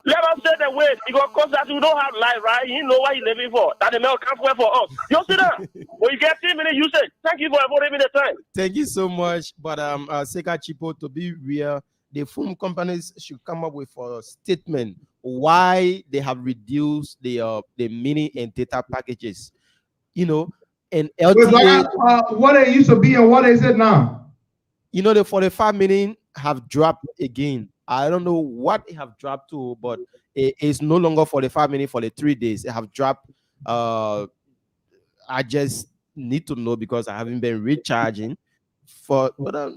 Let us say the way, because Costa, you don't have life, right? You know what he's living for. That the mail can't wait for us. You sit down. When you get 3 minutes, you say, thank you for avoiding me the time. Thank you so much. But Seka Chipo, to be real, the phone companies should come up with a statement why they have reduced the mini and data packages. You know, and LTA. What it used to be and what is it now? You know, the 45 minutes have dropped again. I don't know what it have dropped to, but it is no longer 45 minutes for the 3 days. It have dropped. I just need to know because I haven't been recharging for, but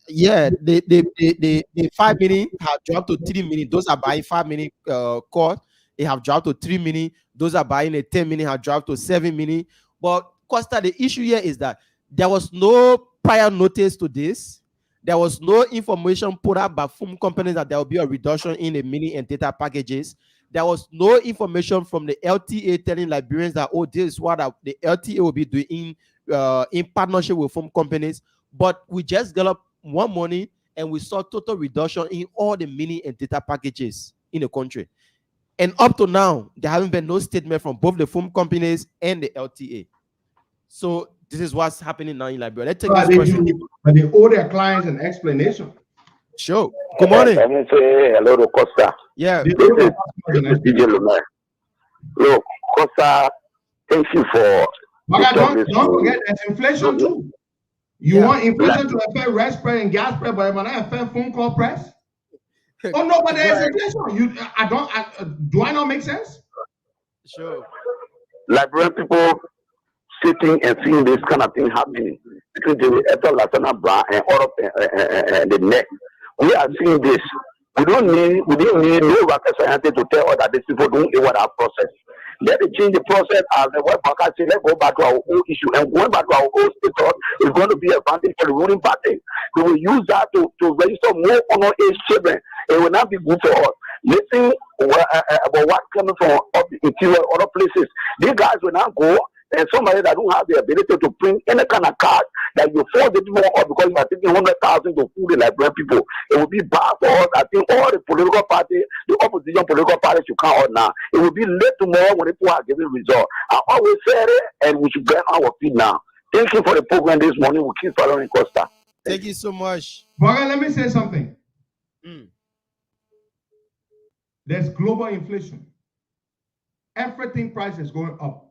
yeah, the 5 minutes have dropped to 3 minutes. Those are buying 5 minute call. They have dropped to 3 minutes. Those are buying a 10 minute have dropped to 7 minutes. But Costa, the issue here is that there was no prior notice to this. There was no information put out by phone companies that there will be a reduction in the mini and data packages. There was no information from the LTA telling Liberians that, oh, this is what the LTA will be doing in partnership with phone companies. But we just got up one morning and we saw total reduction in all the mini and data packages in the country. And up to now, there haven't been no statement from both the phone companies and the LTA. So this is what's happening now in Liberia. Let's take this question. But they owe their clients an explanation. Sure. Good morning. Let me say hello to Costa. Yeah. This is DJ Lumer. Look, Costa, thank you for. But don't forget there's inflation too. You want inflation to affect rest price and gas price, but it might not affect phone call price. Oh no, but there's inflation. Do I not make sense? Sure. Liberian people sitting and seeing this kind of thing happening between the Ethel Latana Bra and all of the neck. We are seeing this. We don't need no rocket scientist to tell us that these people don't know what our process. Let it change the process as the web market say, let's go back to our old issue. And going back to our old status is going to be a advantage for the ruling party. We will use that to register more honor-age children. It will not be good for us. Listen about what's coming from the interior, other places. These guys will not go. And somebody that don't have the ability to print any kind of card that you force the people up because you are taking 100,000 to fool the Liberian people. It will be bad for us. I think all the political parties, the opposition political parties should come out now. It will be late tomorrow when people are giving results. I always said it, and we should get our feet now. Thank you for the program this morning. We'll keep following Costa. Thank you so much. But let me say something. There's global inflation. Everything price is going up.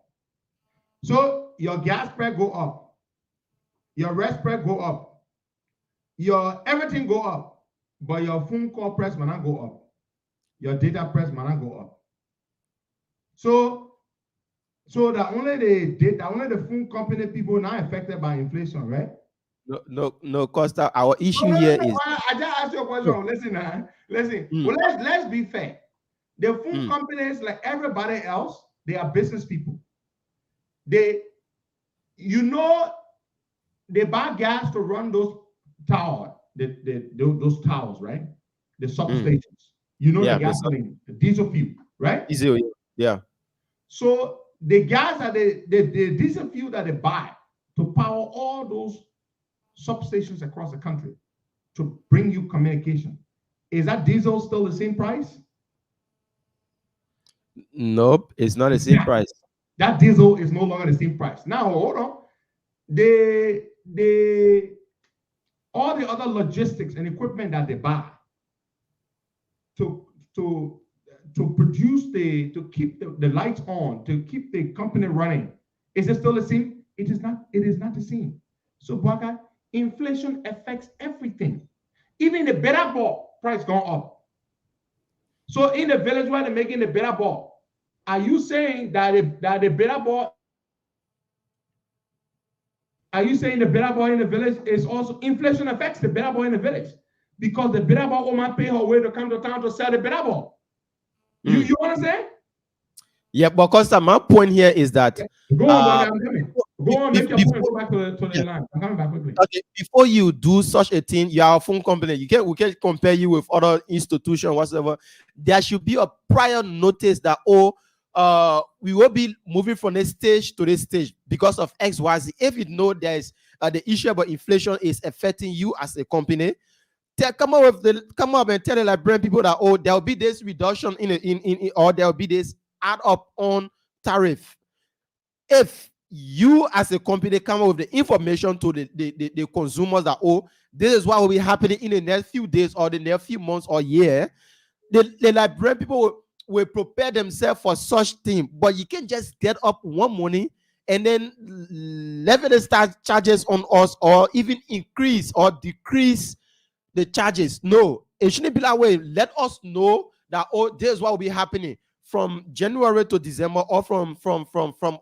So your gas price go up, your rest price go up, your everything go up, but your phone call price might not go up, your data price might not go up. So that only the phone company people not affected by inflation, right? No, Costa. Our issue here is. I just asked you a question. Listen. Well, let's be fair. The phone companies, like everybody else, they are business people. They buy gas to run those towers, those towers, right? The substations. The gasoline, the diesel fuel, right? Diesel, yeah. So the gas that the diesel fuel that they buy to power all those substations across the country to bring you communication, is that diesel still the same price? Nope, it's not the same price. That diesel is no longer the same price. Now, hold on. All the other logistics and equipment that they buy to produce to keep the lights on, to keep the company running, is it still the same? It is not the same. So, Baka, inflation affects everything. Even the better ball price gone up. So in the village where they're making the better ball, are you saying that the better ball? Are you saying the better ball in the village is also inflation affects the better ball in the village because the better ball woman pay her way to come to town to sell the better ball? You understand? Yeah, but Costa, my point here is that go on, I'm coming. Go on, make your point. Go back to the line. I'm coming back quickly. Okay, before you do such a thing, you are a phone company. We can compare you with other institutions, whatsoever. There should be a prior notice that we will be moving from this stage to this stage because of X, Y, Z. If you know there is the issue about inflation is affecting you as a company, come up and tell the Liberian people that there will be this reduction in or there will be this add up on tariff. If you as a company come up with the information to the consumers that, oh, this is what will be happening in the next few days or the next few months or year. The Liberian people will prepare themselves for such thing, but you can't just get up one morning and then levy the charges on us or even increase or decrease the charges. No, it shouldn't be that way. Let us know that, oh, this is what will be happening from January to December, or from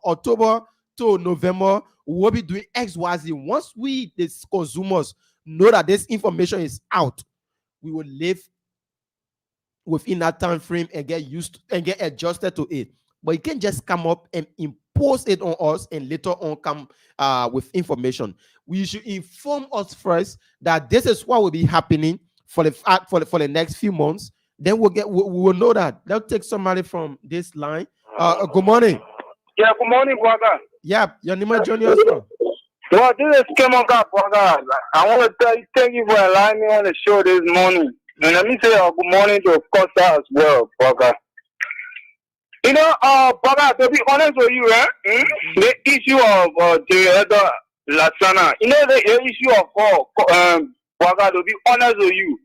October to November. We'll be doing X, Y, Z. Once we, the consumers, know that this information is out, we will live within that time frame and get used to, and get adjusted to it. But you can't just come up and impose it on us and later on come with information. We should inform us first that this is what will be happening for the next few months. Then we will know that. Let's take somebody from this line. Good morning. Yeah, good morning, brother. Yeah, your name is Johnny Osborne. Well, this is Kemonka, brother. I want to tell you, thank you for allowing me on the show this morning. And let me say good morning to Costa as well, brother. You know, brother, to be honest with you, the issue of the Lasana, you know, the issue of brother, to be honest with you,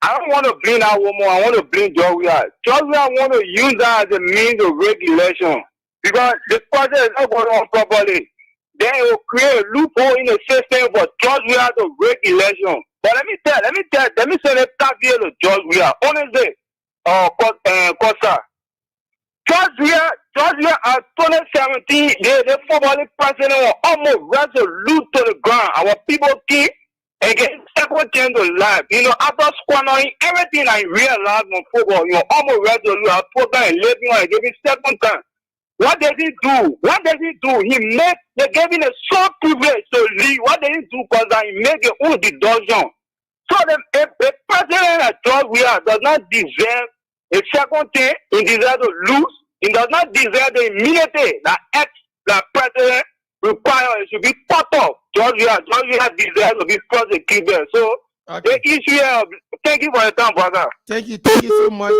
I don't want to blame that woman. I want to blame Georgia. Georgia want to use that as a means of regulation because the process is not going on properly. Then it will create a loophole in the system for Georgia to regulation. But let me say the tax here to Georgia. Honestly, Costa. Georgia at 2017, the former president was almost resolute to the ground. Our people keep again second chance to life. You know, after squandering everything I realized on football, you know, almost resolute. I put that in living and gave him second time. What does he do? They gave him a sole privilege to leave. What did he do? Because he made his own deduction. So the president of Georgia does not deserve a second thing. He deserves to lose. He does not deserve the immunity that the president requires. It should be cut off. Georgia deserves to be prosecuted. So the issue here, thank you for your time, brother. Thank you so much.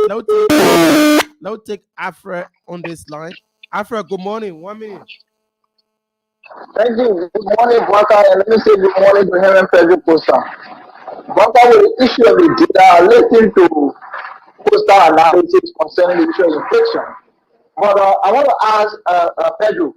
Now take Afra on this line. Afra, good morning. 1 minute. Thank you. Good morning, brother. And let me say good morning to him and Pedro Costa. Brother, with the issue of the data, I listened to Costa analysis concerning the issue of inflation. But I want to ask Pedro,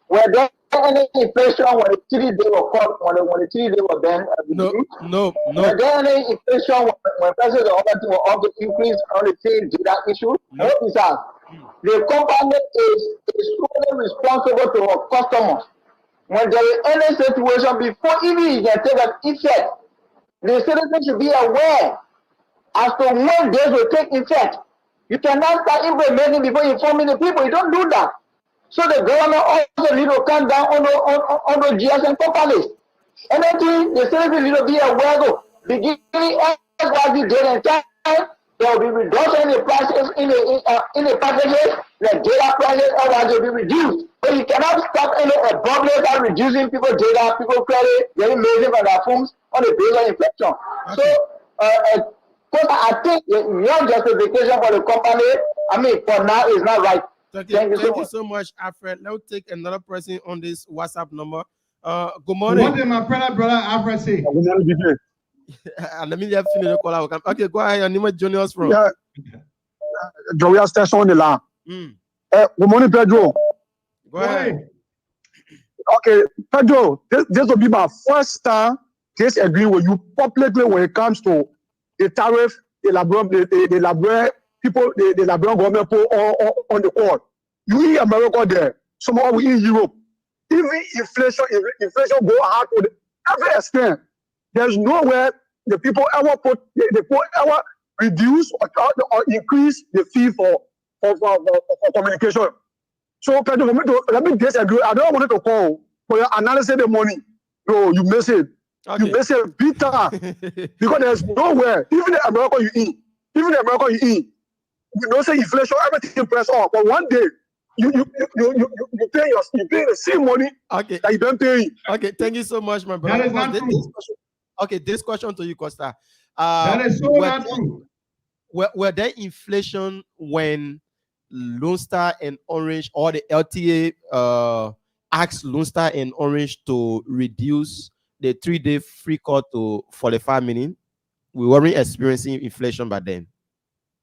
were there any inflation when the 3 day was caught, when the 3 day was then? No. Were there any inflation when prices of other things were also increased on the same data issue? No. What is that? The company is solely responsible to our customers. When there is any situation, before even you can take an effect, the citizen should be aware as to when this will take effect. You cannot start implementing before informing the people. You don't do that. So the government also need to come down on the GSM companies. Anything the citizen need to be aware of. Beginning as the date and time, there will be reduction in the prices in the packages. The data prices otherwise will be reduced. But you cannot stop any public and reducing people's data, people credit, getting amazing for their phones on the basis of inflation. Okay. So I think your justification for the company, for now is not right. Thank you so much, Alfred. Let's take another person on this WhatsApp number. Good morning. What did my brother Alfred say? Good morning, DJ. Let me just finish the call out. Okay, go ahead. Your name is Johnny Osborne. Yeah. Joey Station on the line. Good morning, Pedro. Go ahead. Okay, Pedro, this will be my first time disagreeing with you publicly when it comes to the tariff, the Liberian people, the Liberian government put on the court. You in America there, somehow we in Europe. Even inflation go hard to every extent. There's nowhere the people ever ever reduce or increase the fee for communication. So, Pedro, let me disagree. I don't want to call for your analysis of the money. No, you miss it. Okay. You miss it big time. Because there's nowhere, even in America you eat, you don't say inflation, everything press off. But one day, you pay the same money that you don't pay. Okay, thank you so much, my brother. That is not true. This question to you, Costa. That is so not true. Were there inflation when Lone Star and Orange or the LTA asked Lone Star and Orange to reduce the 3-day free call to 45 minutes, we weren't experiencing inflation by then.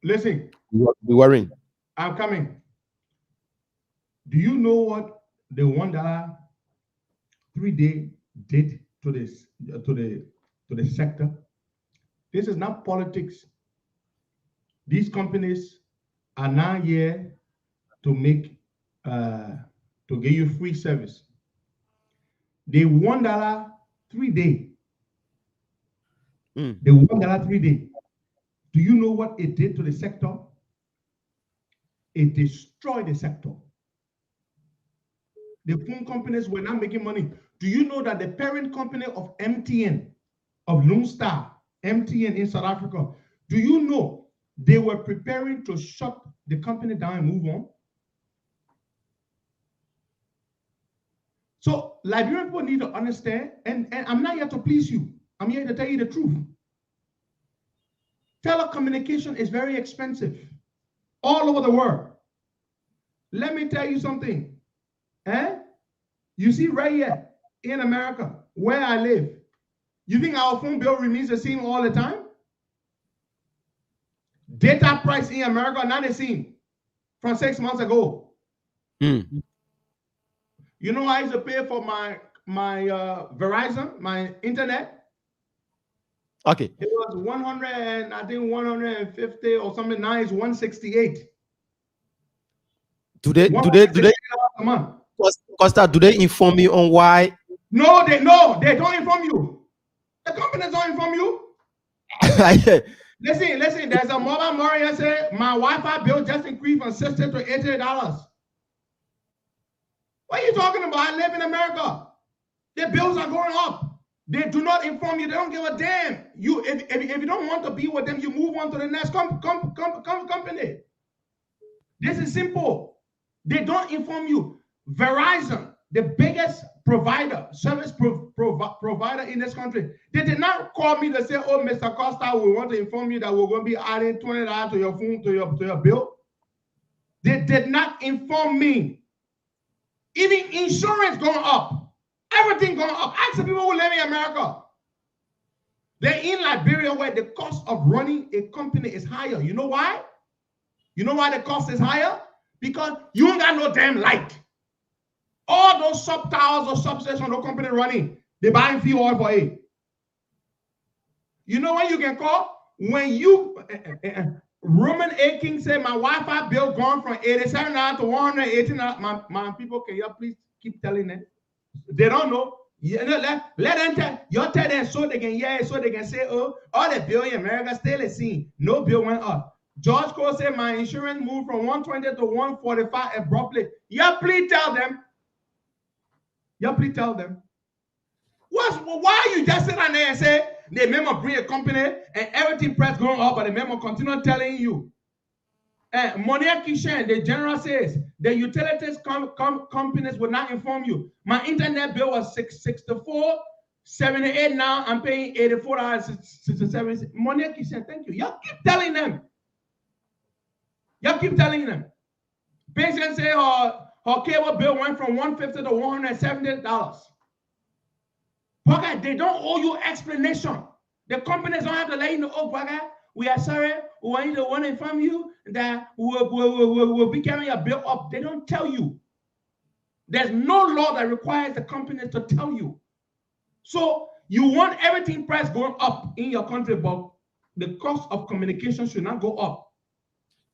Listen. We weren't. I'm coming. Do you know what the $1 3-day did to this to the sector? This is not politics. These companies are now here to make to give you free service. The $1 3-day. The $1 3-day. Do you know what it did to the sector? It destroyed the sector. The phone companies were not making money. Do you know that the parent company of MTN, of Lone Star, MTN in South Africa, do you know they were preparing to shut the company down and move on? So Liberian people need to understand, and I'm not here to please you. I'm here to tell you the truth. Telecommunication is very expensive all over the world. Let me tell you something. You see right here in America, where I live, you think our phone bill remains the same all the time? Data price in America not the same from 6 months ago. You know I used to pay for my Verizon, my internet? Okay. It was 100, I think 150 or something. Now it's 168. Do they a month. Costa, do they inform you on why? No, they don't inform you. The companies don't inform you. Listen, there's a mobile Mario say my Wi-Fi bill just increased from $60 to $80. What are you talking about? I live in America. The bills are going up. They do not inform you. They don't give a damn. You if you don't want to be with them, you move on to the next company. This is simple. They don't inform you. Verizon, the biggest service provider in this country, they did not call me to say, "Oh, Mr. Costa, we want to inform you that we're going to be adding $20 to your phone to your bill." They did not inform me. Even insurance going up, everything going up. Ask the people who live in America. They're in Liberia where the cost of running a company is higher. You know why? You know why the cost is higher? Because you ain't got no damn light. All those sub towers or substations no company running, they buying fuel oil for it. You know when you can call? When you Roman A. King said my Wi-Fi bill gone from $87 to $118. My people, can you please keep telling them? They don't know. Let them tell you tell them so they can hear it, so they can say, oh, all the bill in America still the same. No bill went up. George Cole said my insurance moved from 120 to 145 abruptly. Yeah, please tell them. Yeah, please tell them. Why you just sit down there and say the memo bring a company and everything price going up, but the memo continue telling you. And Monia Kishen, the general says the utilities companies will not inform you. My internet bill was $64.78. Now I'm paying $84.67. Monia Kishen, thank you. Y'all keep telling them. Y'all keep telling them. Patients say her cable bill went from $150 to $170. They don't owe you explanation. The companies don't have to let you know, oh, we are sorry, we want to inform you that we'll be carrying a bill up. They don't tell you. There's no law that requires the companies to tell you. So you want everything price going up in your country, but the cost of communication should not go up.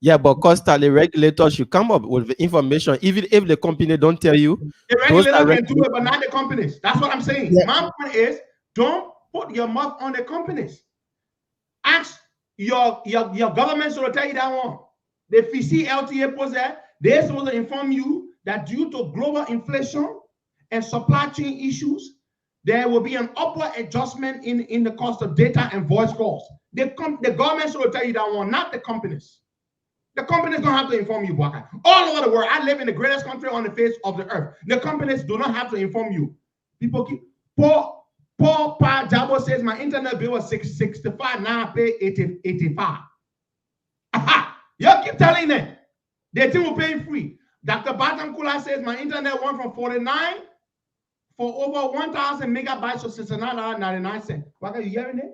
Yeah, but Costa, the regulator should come up with the information, even if the company don't tell you. The regulator can do it, but not the companies. That's what I'm saying. Yeah. My point is, don't put your mouth on the companies. Ask your government to tell you that one. The FICI LTA post that they're supposed to inform you that due to global inflation and supply chain issues, there will be an upward adjustment in the cost of data and voice calls. The government should tell you that one, not the companies. The companies don't have to inform you, Bwaka. All over the world, I live in the greatest country on the face of the earth. The companies do not have to inform you. People keep Paul Jabo says my internet bill was $65. Now I pay $85. Aha! Y'all keep telling them they think we're paying free. Dr. Batankula says my internet went from 49 for over 1,000 megabytes to $69.99. What are you hearing it?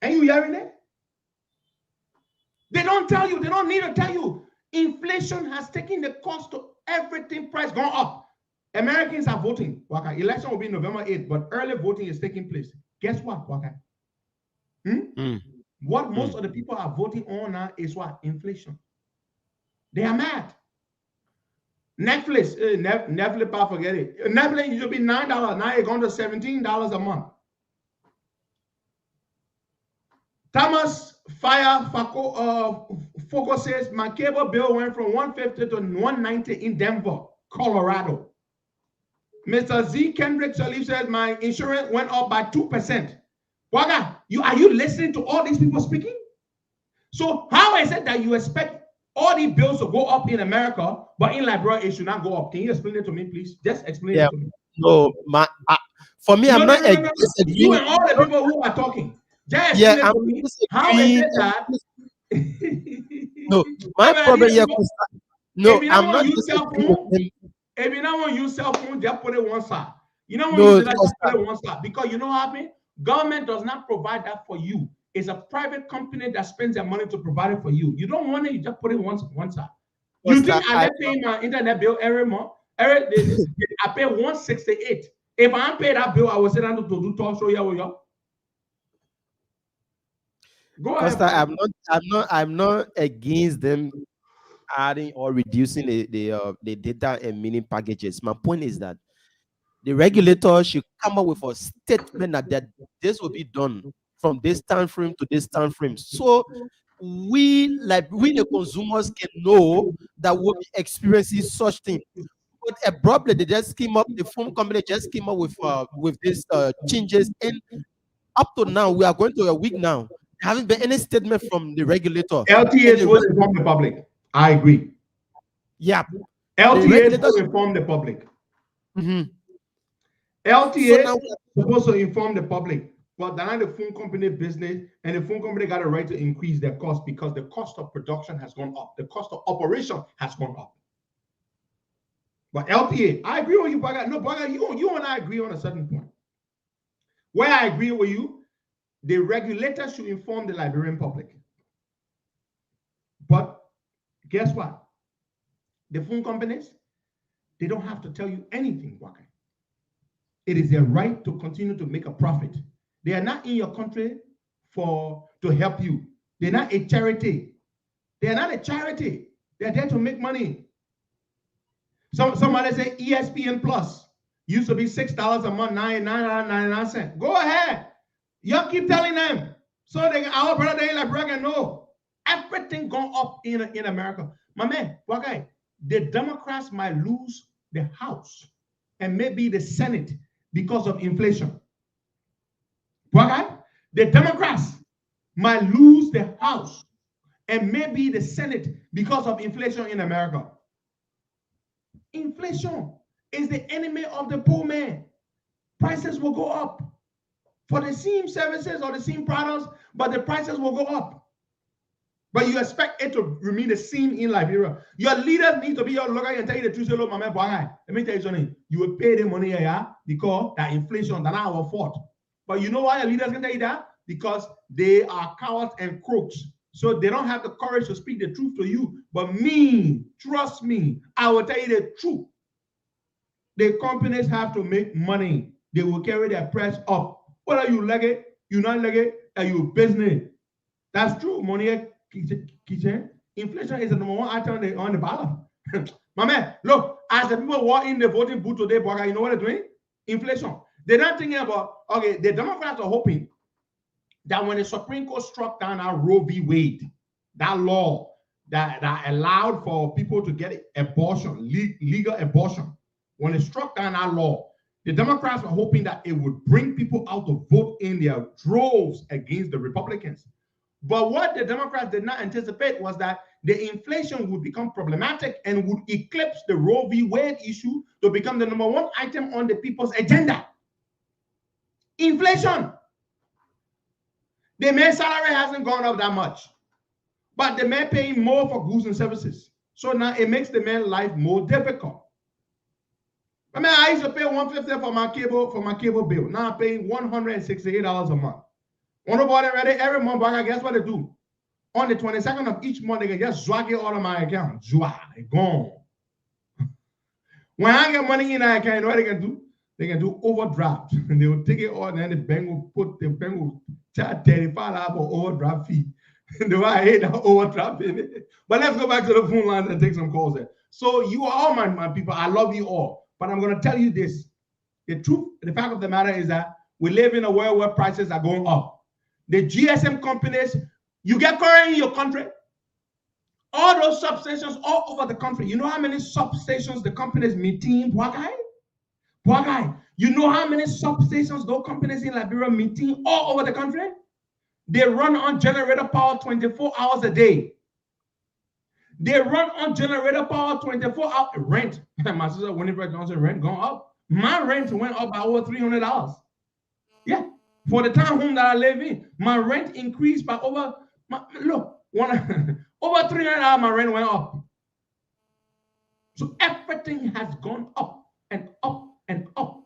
Are you hearing it? They don't tell you. They don't need to tell you. Inflation has taken the cost of everything. Price gone up. Americans are voting. Waka. Election will be November 8th, but early voting is taking place. Guess what, Waka? What most of the people are voting on now is what? Inflation. They are mad. Netflix, Netflix, I forget it. Netflix used to be $9. Now it's gone to $17 a month. Thomas Fogo says my cable bill went from $150 to $190 in Denver, Colorado. Mr. Z. Kendrick Salif says my insurance went up by 2%. Waga, are you listening to all these people speaking? So how is it that you expect all these bills to go up in America, but in Liberia it should not go up? Can you explain it to me, please? Just explain it to me. No, for me, I'm not You and all the people who are talking. Just explain it to me. How is it that? No, my problem here. No, I'm not. If you don't want to use cell phone, just put it one side. You don't want to use it, just put it one side. Because you know what happened? Government does not provide that for you. It's a private company that spends their money to provide it for you. You don't want it, you just put it one side. You think I pay my internet bill every month? I pay $168. If I don't pay that bill, I will sit down to do talk show here with you. Go ahead. Costa, I'm not against them adding or reducing the data and meaning packages. My point is that the regulator should come up with a statement that this will be done from this time frame to this time frame, so we the consumers can know that we'll be experiencing such thing. But abruptly, they just came up. The phone company just came up with these changes, and up to now, we are going to a week now. There haven't been any statement from the regulator. LTA should inform the public. I agree. Yeah. LTA should inform the public. LTA is supposed to inform the public, but now the phone company business and the phone company got a right to increase their cost because the cost of production has gone up. The cost of operation has gone up. But LTA, I agree with you, Baga. No, Baga, you and I agree on a certain point. Where I agree with you, the regulator should inform the Liberian public. But guess what? The phone companies, they don't have to tell you anything, Baga. It is their right to continue to make a profit. They are not in your country to help you. They're not a charity. They are not a charity. They're there to make money. Somebody say ESPN Plus used to be $6 a month, $9.99. Go ahead. Y'all keep telling them. So our brother they like brother know everything gone up in America. My man, okay, the Democrats might lose the House and maybe the Senate because of inflation. Okay? The Democrats might lose the House and maybe the Senate because of inflation in America. Inflation is the enemy of the poor man. Prices will go up for the same services or the same products, but the prices will go up. But you expect it to remain the same in Liberia. Your leaders need to be your local and tell you the truth. Let me tell you something. You will pay the money here because that inflation, that's not our fault. But you know why your leaders can tell you that? Because they are cowards and crooks. So they don't have the courage to speak the truth to you. But me, trust me, I will tell you the truth. The companies have to make money. They will carry their price up. Whether you like it, you not like it, are you business? That's true. Money kitchen. Inflation is the number one item on the ballot. My man, look, as the people walk in the voting booth today, you know what they're doing? Inflation. They're not thinking about, okay, the Democrats are hoping that when the Supreme Court struck down our Roe v. Wade, that law that allowed for people to get abortion, legal abortion, when it struck down our law, the Democrats were hoping that it would bring people out to vote in their droves against the Republicans. But what the Democrats did not anticipate was that the inflation would become problematic and would eclipse the Roe v. Wade issue to become the number one item on the people's agenda. Inflation. The man's salary hasn't gone up that much, but the man paying more for goods and services. So now it makes the man's life more difficult. I mean, I used to pay $150 for my cable bill. Now I'm paying $168 a month. On the border ready every month, but guess what they do? On the 22nd of each month, they can just swag it out of my account. Zwag, gone. When I get money in that account, you know what they can do? They can do overdraft. And they will take it out, and then the bank will charge $35 for overdraft fee. Do I hate that overdraft in it? But let's go back to the phone lines and take some calls there. So you are all my people. I love you all. But I'm going to tell you this. The truth, the fact of the matter is that we live in a world where prices are going up. The GSM companies, you get current in your country, all those substations all over the country. You know how many substations the companies maintain? You know how many substations those companies in Liberia maintain all over the country? They run on generator power 24 hours a day. They run on generator power 24 hours. Rent. My sister Winifred Johnson, rent gone up. My rent went up by over $300. Yeah. For the town home that I live in, my rent increased by over $300. My rent went up. So everything has gone up and up and up.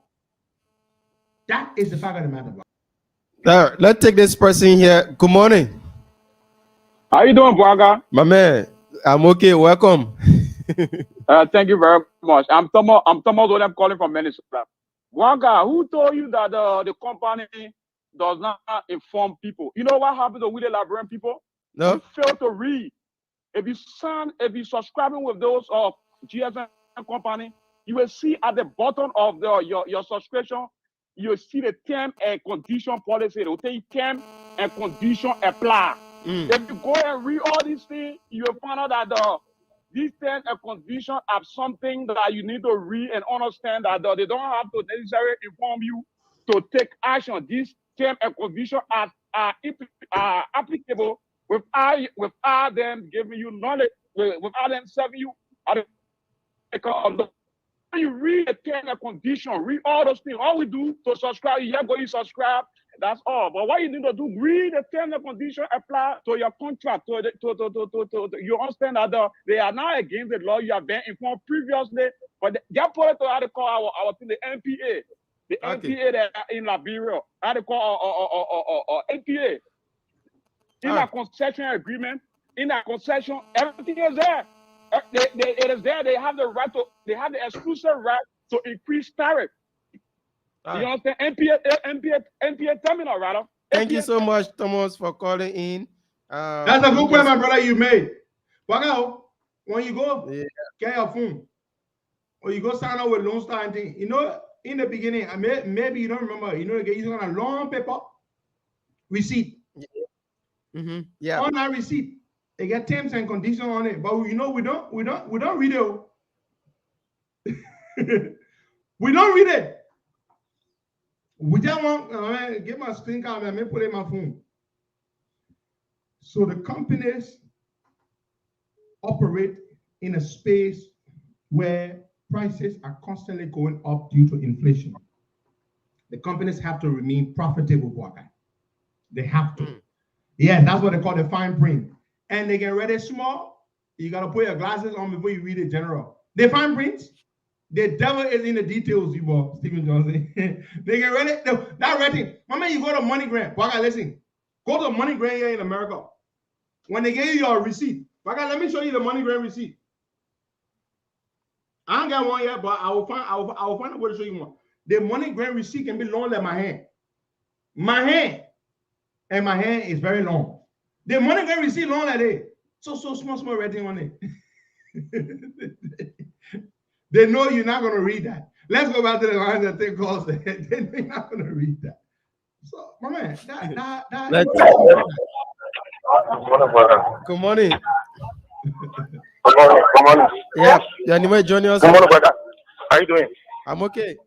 That is the fact of the matter. Let's take this person here. Good morning. How you doing, Bwaga? My man, I'm okay. Welcome. Thank you very much. I'm Thomas I'm calling from Minnesota. Bwaga, who told you that the company does not inform people? You know what happened to we the Liberian people? No. You fail to read. If you subscribing with those of GSM company, you will see at the bottom of your subscription, you will see the term and condition policy. It will say term and condition apply. If you go and read all these things, you will find out that these terms and conditions are something that you need to read and understand that they don't have to necessarily inform you to take action. These terms and conditions are applicable without them giving you knowledge, without them serving you. When you read the terms and conditions, read all those things. All we do to subscribe, you go, you subscribe. That's all. But what you need to do, read the terms and conditions apply to your contract. You understand that they are now against the law. You have been informed previously, but they put it to how to call our thing, the NPA. The NPA that are in Liberia, how to call NPA. In a concession agreement, in a concession, everything is there. It is there. They have the right to. They have the exclusive right to increase tariff. You understand? NPA terminal, rather. Thank you so much, Thomas, for calling in. That's a good point, my brother. You made. When you go get your phone, or you go sign up with Lone Star and thing, you know, in the beginning, maybe you don't remember. You know, you got a long paper receipt. Yeah. On that receipt, they get terms and conditions on it, but you know we don't read it. We don't read it. We just want get my screen card and put it in my phone. So the companies operate in a space where prices are constantly going up due to inflation. The companies have to remain profitable, They have to. Yeah, that's what they call the fine print. And they get read it small. You got to put your glasses on before you read it general. The fine prints, the devil is in the details, you boy, Stephen Johnson. They get read it. That writing. Mama, you go to MoneyGram. Listen. Go to MoneyGram here in America. When they give you your receipt, let me show you the MoneyGram receipt. I don't got one yet, but I will find a way to show you one. The MoneyGram receipt can be long like my hand. My hand. And my hand is very long. The MoneyGram receipt long like that. So small writing on it. They know you're not going to read that. Let's go back to the lines that take calls. They're not going to read that. So, my man, Good morning. Good morning. Yeah, anyway, joining us. Good morning, brother. How you doing? I'm okay.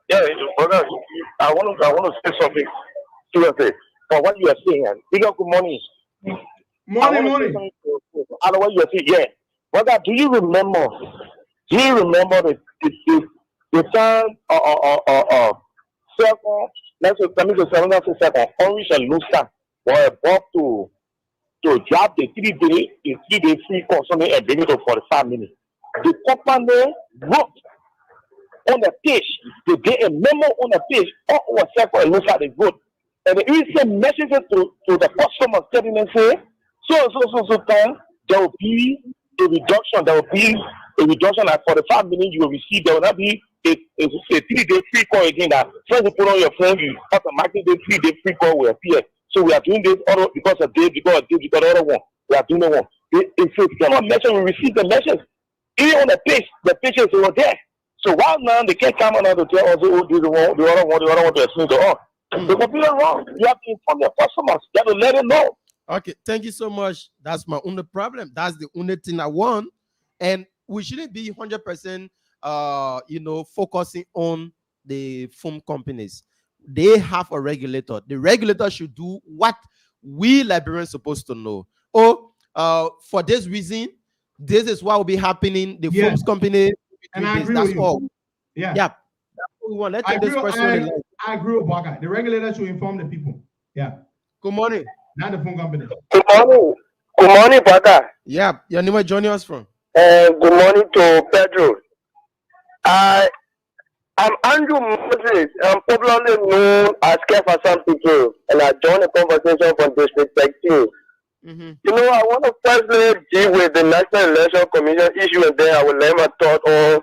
Yeah, brother, I want to say something seriously. For what you are saying, big up, good morning. Morning. I know what you are saying. Yeah, brother, do you remember the time second, let me say second, Orange and Luster were brought to to drop the 3-day free course on and bring it to 45 minutes. The company wrote on the page, they did a memo on the page, all was set for a look at the vote. And they even send messages to the customers telling them, say, so time, there will be a reduction. There will be a reduction at 45 minutes you will receive. There will not be a 3-day free call again. That first you put on your phone, you automatically the 3-day free call will appear. So we are doing this auto because of this, because the other one. We are doing the one. If you cannot message, we receive the message. Even on the page, the pages were there. So while now they can't come on to tell us, oh, this one, the other one to explain to us. They're completely wrong. You have to inform your customers. You have to let them know. Okay, thank you so much. That's my only problem. That's the only thing I want. And we shouldn't be 100% focusing on the phone companies. They have a regulator. The regulator should do what we Liberians supposed to know. For this reason, this is what will be happening. The phones company, and I agree that's with you. all. Yeah. That's what we want. Let's take this question. I agree with Baka. The regulator should inform the people. Yeah. Good morning. Not the phone company. Good morning. Good morning, brother. Yeah. Your name is joining us from? Good morning to Pedro. I'm Andrew Moses. I'm popularly known as Care for Some People, and I joined the conversation from District 13. You know, I want to firstly deal with the National Election Commission issue, and then I will lay my thought on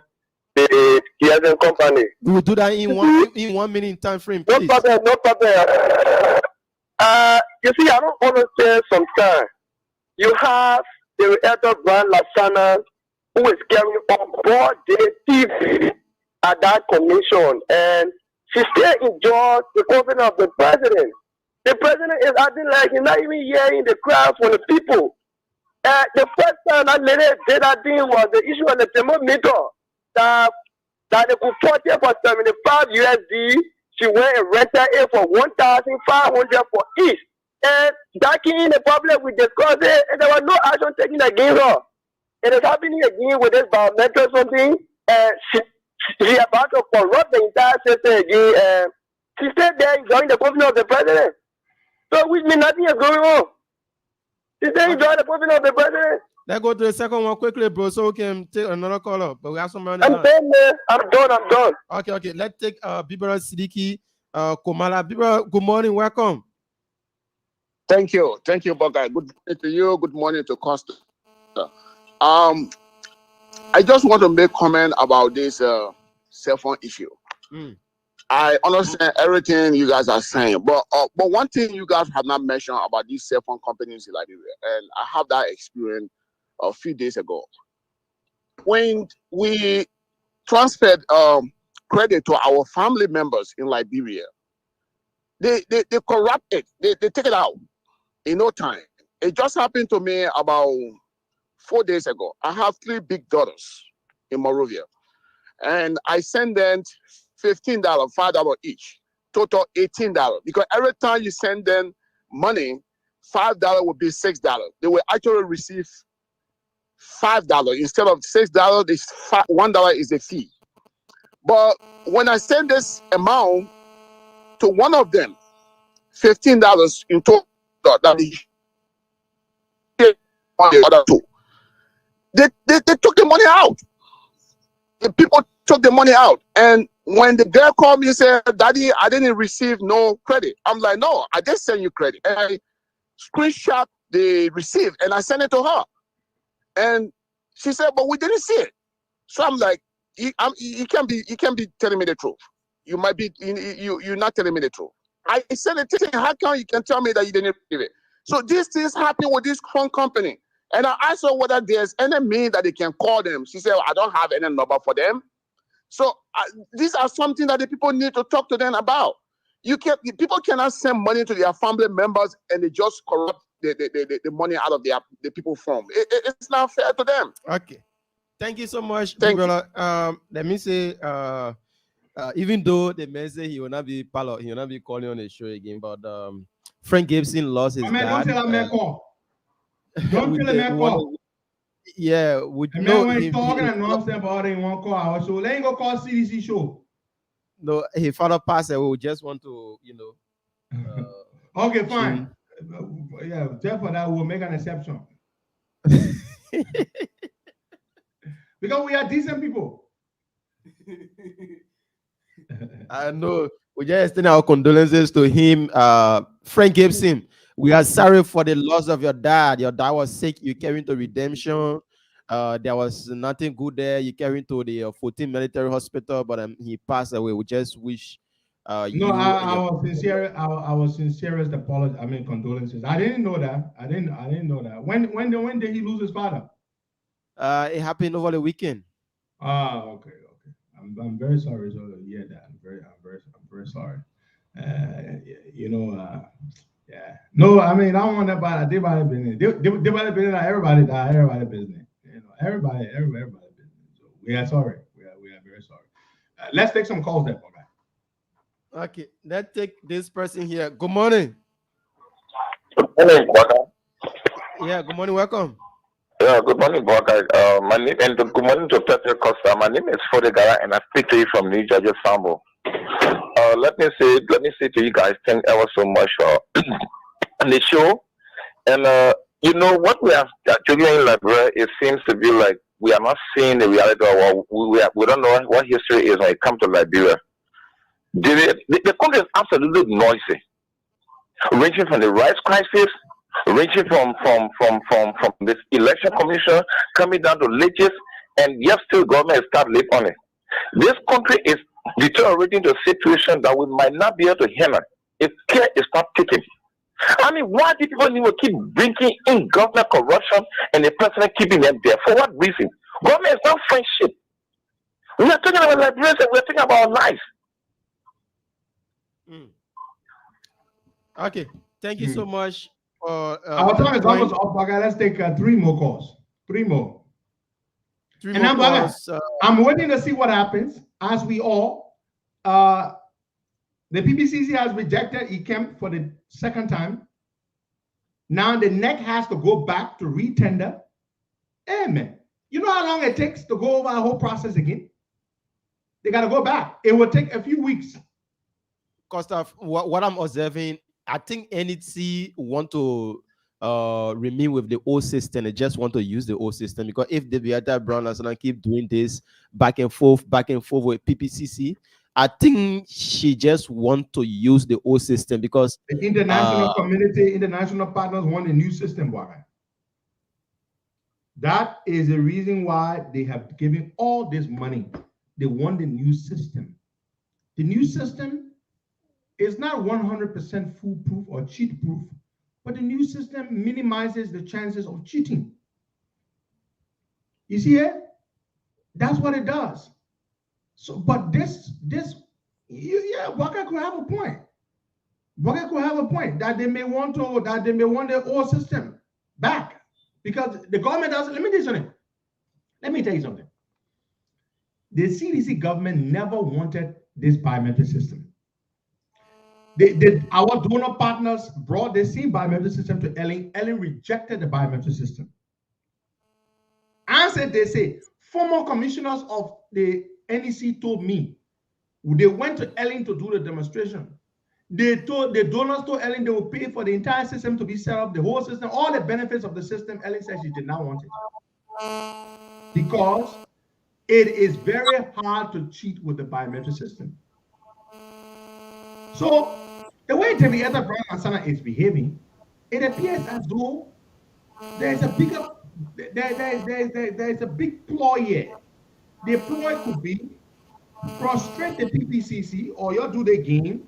the TSN company. We will do that in 1 minute time frame, please. No problem. You see, I don't understand sometimes. You have the Elder Brand Lasana, who is carrying on board the TV at that commission, and she still enjoys the confidence of the president. The president is acting like he's not even hearing the crowd from the people. The first time that lady did that thing was the issue of the thermometer that they could purchase for $75. She went and rented it for $1,500 for each. And that in the public, we discussed it, and there was no action taken against her. It is happening again with this biometric something, and she about to corrupt the entire system again, and she stayed there enjoying the confidence of the president. So which means nothing is going on. She stayed enjoying the confidence of the president. Let's go to the second one quickly, bro, so we can take another call up. But we have some money. I'm done, man. I'm done. Okay. Let's take Bibera Sidiki, Komala. Bibera, good morning. Welcome. Thank you, Boga. Good morning to you. Good morning to Costa. I just want to make comment about this cell phone issue. I understand everything you guys are saying, but one thing you guys have not mentioned about these cell phone companies in Liberia, and I have that experience a few days ago. When we transferred credit to our family members in Liberia, they corrupt it. They take it out in no time. It just happened to me about 4 days ago. I have 3 big daughters in Monrovia, and I send them $15, $5 each, total $18. Because every time you send them money, $5 would be $6. They will actually receive $5 instead of $6. This $1 is the fee. But when I send this amount to one of them, $15 in total, that is on the other 2. They took the money out. The people took the money out. And when the girl called me and said, Daddy, I didn't receive no credit. I'm like, no, I just sent you credit. And I screenshot the receipt and I sent it to her. And she said, but we didn't see it. So I'm like, you can't be telling me the truth. You might be, you're not telling me the truth. I said it, how come you can tell me that you didn't receive it? So these things happen with this phone company. And I asked her whether there's any means that they can call them. She said, I don't have any number for them. So these are something that the people need to talk to them about. People cannot send money to their family members and they just corrupt the money out of the people's phone. It's not fair to them. Okay. Thank you so much, Thank you. Let me say, even though the man say he will not be calling on the show again, but Frank Gibson lost his dad. Don't tell him that call. Don't tell him that call. Yeah, we know when he's talking and nonsense about it in one call our show. Let him go call CDC show. No, his father passed away. We just want to, okay, fine. Yeah, therefore that will make an exception. Because we are decent people. I know. We just extend our condolences to him. Frank Gibson, we are sorry for the loss of your dad. Your dad was sick. You carried to redemption. There was nothing good there. You carried to the 14 military hospital, but he passed away. We just wish No, I was sincere. I was sincere as the apology. I mean, condolences. I didn't know that. I didn't know that. When did he lose his father? It happened over the weekend. Ah, okay. I'm very sorry to hear that. I'm very sorry. Yeah. No, I mean, I don't want about everybody business. Everybody business. Everybody die. Everybody business. Everybody business. So we are sorry. We are very sorry. Let's take some calls there, okay? Okay, let's take this person here. Good morning. Good morning, Baka. Yeah, good morning. Welcome. Yeah, good morning, Baka. My name and good morning to Peter Costa. My name is Fodegara, and I speak to you from New Jersey, Sambo. Let me say to you guys, thank ever so much for the show. And you know what we are doing in Liberia, it seems to be like we are not seeing the reality of what we don't know what history is when it comes to Liberia. The country is absolutely noisy, ranging from the rights crisis, ranging from this election commission, coming down to legislation, and yet still government start late on it. This country is deteriorating to a situation that we might not be able to handle if care is not taken. I mean, why do people even keep bringing in government corruption and the president keeping them there? For what reason? Government is not friendship. We are talking about liberation, we are talking about our lives. Okay, thank you so much. Our time is almost up, Baga. Let's take 3 more calls. 3 more. I'm waiting to see what happens. As we all, the PPCC has rejected ECAM for the 2nd time. Now the NEC has to go back to retender. Hey, man, you know how long it takes to go over the whole process again? They got to go back. It will take a few weeks. Costa, what I'm observing, I think NEC want to remain with the old system. They just want to use the old system, because if the Beata Brown and keep doing this back and forth with PPCC, I think she just want to use the old system because the international community, international partners want a new system. Why? That is the reason why they have given all this money. They want the new system. The new system is not 100% foolproof or cheat proof, but the new system minimizes the chances of cheating. You see it? That's what it does. So, but Waka could have a point. Waka could have a point that they may want the old system back, because the government doesn't. Let me tell you something. The CDC government never wanted this biometric system. Our donor partners brought the same biometric system to Ellen. Ellen rejected the biometric system. They say former commissioners of the NEC told me they went to Ellen to do the demonstration. The donors told Ellen they would pay for the entire system to be set up, the whole system, all the benefits of the system. Ellen said she did not want it because it is very hard to cheat with the biometric system. So the way Temieta Brown Masana is behaving, it appears as though there's a big ploy here. The ploy could be frustrate the PPCC or you do the game,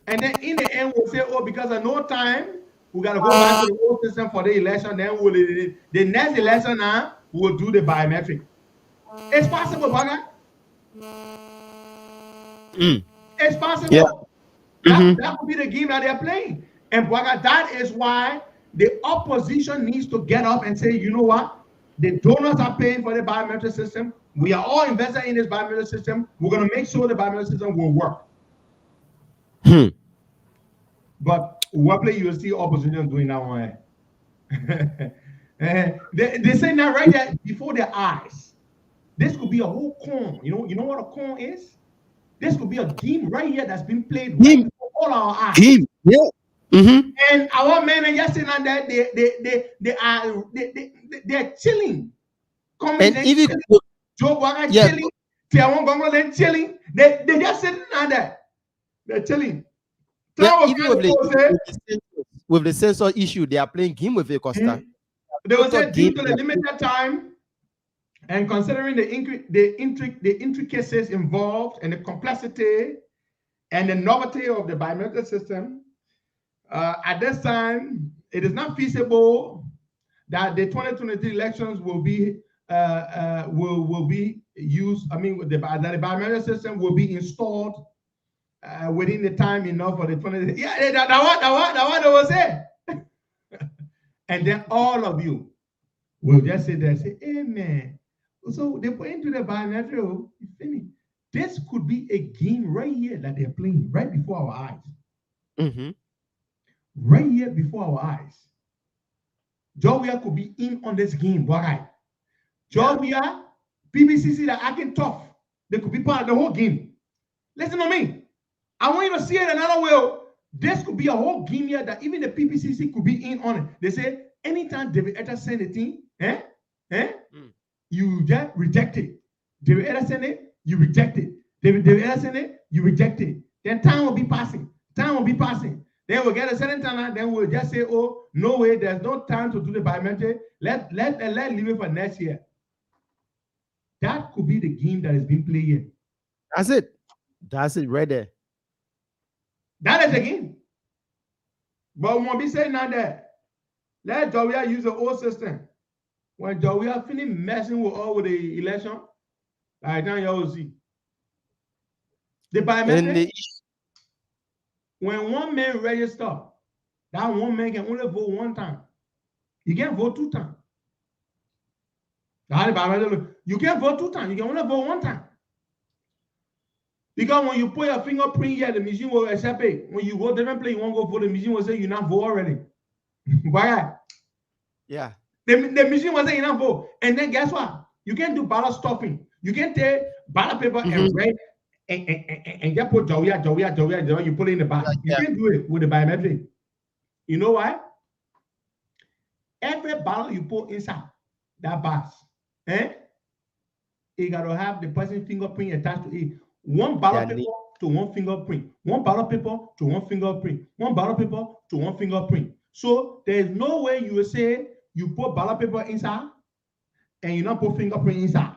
and then in the end we'll say, oh, because of no time, we gotta go back to the old system for the election. Then the next election now we'll do the biometric. It's possible, Baga. It's possible. Yeah. That would be the game that they're playing. And Baga, that is why the opposition needs to get up and say, you know what? The donors are paying for the biometric system. We are all invested in this biometric system. We're going to make sure the biometric system will work. But what play you see opposition doing that one? They say that right there before their eyes. This could be a whole con. You know what a con is? This could be a game right here that's been played right before all our eyes. Game, yeah. And our men are just saying that they're chilling. And even Joe Biden yeah, chilling. Tiawan Gongolen chilling. They just sitting there. They're chilling. yeah, even with the sensor issue, they are playing game with a Costa. They will say due to the limited time and considering the intricacies involved and the complexity and the novelty of the biometric system, at this time, it is not feasible that the 2023 elections will be used. I mean, that the biometric system will be installed within the time enough for the 20. Yeah, that what they will say. And then all of you will just sit there and say, amen. So they put into the biometric, finish. This could be a game right here that they're playing right before our eyes. Right here before our eyes. Georgia could be in on this game, right? Georgia, PBCC, that acting tough. They could be part of the whole game. Listen to me. I want you to see it another way. This could be a whole game here that even the PPCC could be in on it. They say, anytime David Etta send a thing, you just reject it. David Etta send it, you reject it. David Etta send it, you reject it. Then time will be passing. Time will be passing. Then we'll get a certain time, then we'll just say, oh, no way, there's no time to do the biometric. Let leave it for next year. That could be the game that is being played here. That's it. That's it right there. That is the game. But when we say now that, let Jawia use the old system. When Jawia finish messing with all with the election, like now you will see. The biometric, when one man register, that one man can only vote one time. You can't vote two times. You can't vote two times. You can only vote one time. Because when you put your fingerprint here, the machine will accept it. When you go different place, you won't go for the machine will say you're not vote already. Why? Yeah. The machine will say you're not vote. And then guess what? You can't do ballot stuffing. You can't take ballot paper and write and just put Jawia, you put it in the box. You can't do it with the biometric. You know why? Every ballot you put inside that box, it got to have the person's fingerprint attached to it. One ballot paper to one fingerprint. One ballot paper to one fingerprint. One ballot paper to one fingerprint. So there's no way you will say you put ballot paper inside and you not put fingerprint inside.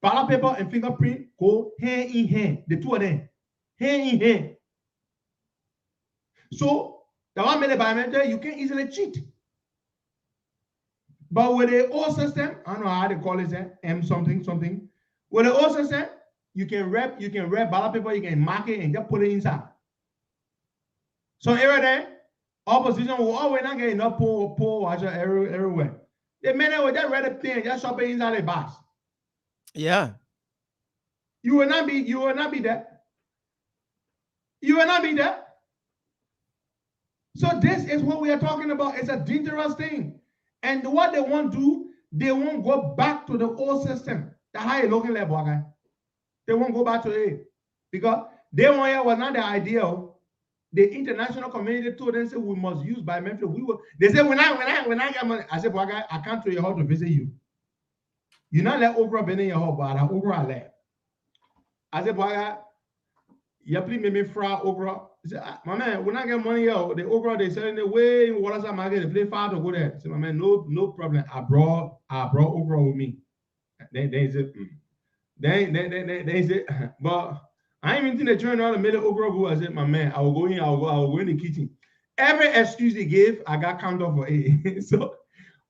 Ballot paper and fingerprint go hand in hand. The two of them, hand in hand. So the one made by biometric, you can easily cheat. But with the old system, I don't know how they call it, M something. With the old system, you can wrap ballot paper, you can mark it and just put it inside. So everywhere, opposition will always not get enough poll watcher everywhere. The minute will just read the thing and just shove it inside the box. Yeah. You will not be there. You will not be there. So this is what we are talking about. It's a dangerous thing. And what they won't do, they won't go back to the old system. The higher looking level, guy. They won't go back to it. Because they was not the ideal. The international community told them, say, we must use biometric. They say, when I get money, I said, boy, I can't to your house to visit you. You not let Oprah be in your house, but Oprah left. I said, boy, you please make me fry Oprah. He said, my man, when I get money, the Oprah, they selling the way in Wallace Market, they play far to go there. I said, my man, no problem. I brought Oprah with me. They said, they said, but I ain't even think they turned around and made the Oprah go. I said, my man, I will go in the kitchen. Every excuse they gave, I got counted for it. So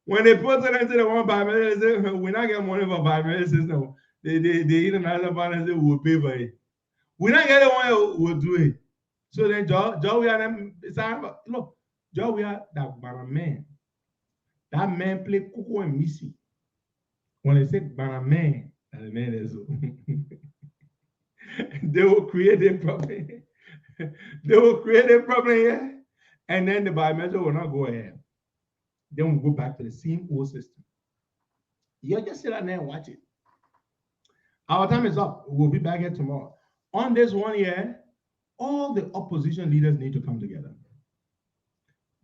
when they put it into the one biometric, they said, when I get money for biometric system, they international finance will pay for it. When I get the one, we'll do it. So then, Joe, we are them. Look, Joe, we are that man. That man play Coco and Missy. When they say man, that the man is. They will create a problem. They will create a problem here, and then the biometric will not go ahead. Then we'll go back to the same old system. You just sit down there and watch it. Our time is up. We'll be back here tomorrow. On this 1 year, all the opposition leaders need to come together.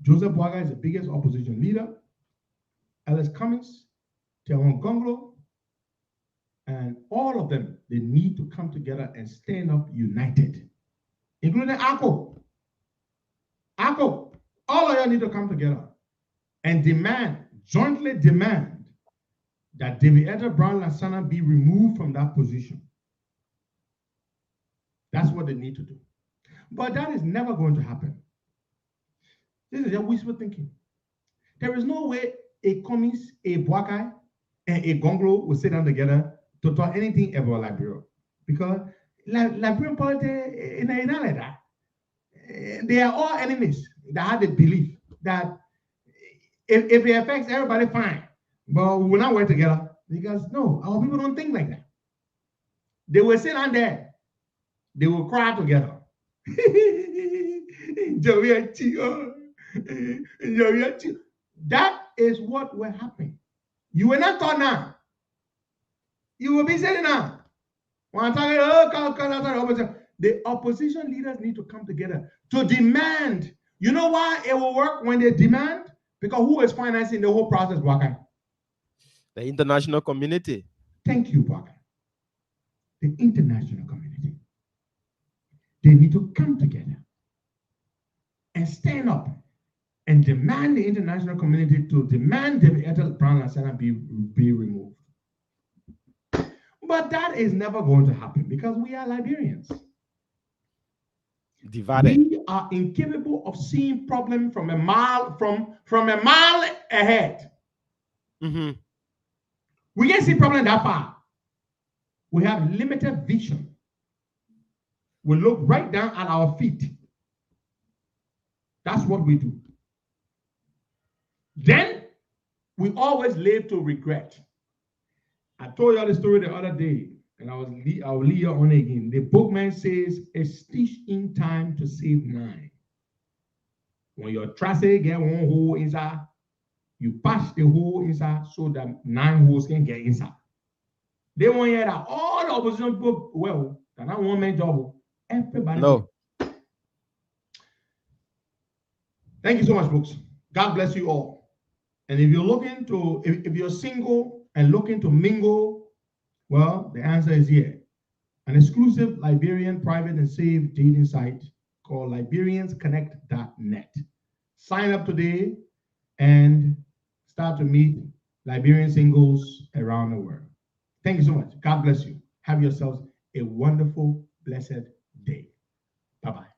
Joseph Boaga is the biggest opposition leader. Alice Cummings, Teron Gonglo, and all of them, they need to come together and stand up united, including Ako. Ako, all of y'all need to come together and jointly demand that David Etta Brown Lasana be removed from that position. That's what they need to do. But that is never going to happen. This is just wishful thinking. There is no way a Cummings, a Boakai, and a Gonglo will sit down together to talk anything about Liberia. Because Liberian politics is not like that. They are all enemies that have the belief that if it affects everybody, fine. But we will not work together. Because no, our people don't think like that. They will sit down there. They will cry together. That is what will happen. You will not talk now. You will be sitting now. The opposition leaders need to come together to demand. You know why it will work when they demand? Because who is financing the whole process, Waka? The international community. Thank you, Waka. The international community. They need to come together and stand up and demand the international community to demand the Ethel Brown Lasana be removed. But that is never going to happen because we are Liberians. Divided. We are incapable of seeing problem from a mile ahead. Mm-hmm. We can't see problem that far. We have limited vision. We look right down at our feet. That's what we do. Then we always live to regret. I told you the story the other day, and I'll leave you on it again. The bookman says, a stitch in time to save 9. When your tracé get one hole inside, you patch the hole inside so that 9 holes can get inside. They want to hear that all the opposition people, well, that not one man job. Everybody. No. Thank you so much, folks. God bless you all. And if you're looking to, if you're single and looking to mingle, well, the answer is here. An exclusive Liberian private and safe dating site called LiberiansConnect.net. Sign up today and start to meet Liberian singles around the world. Thank you so much. God bless you. Have yourselves a wonderful, blessed day. Bye-bye.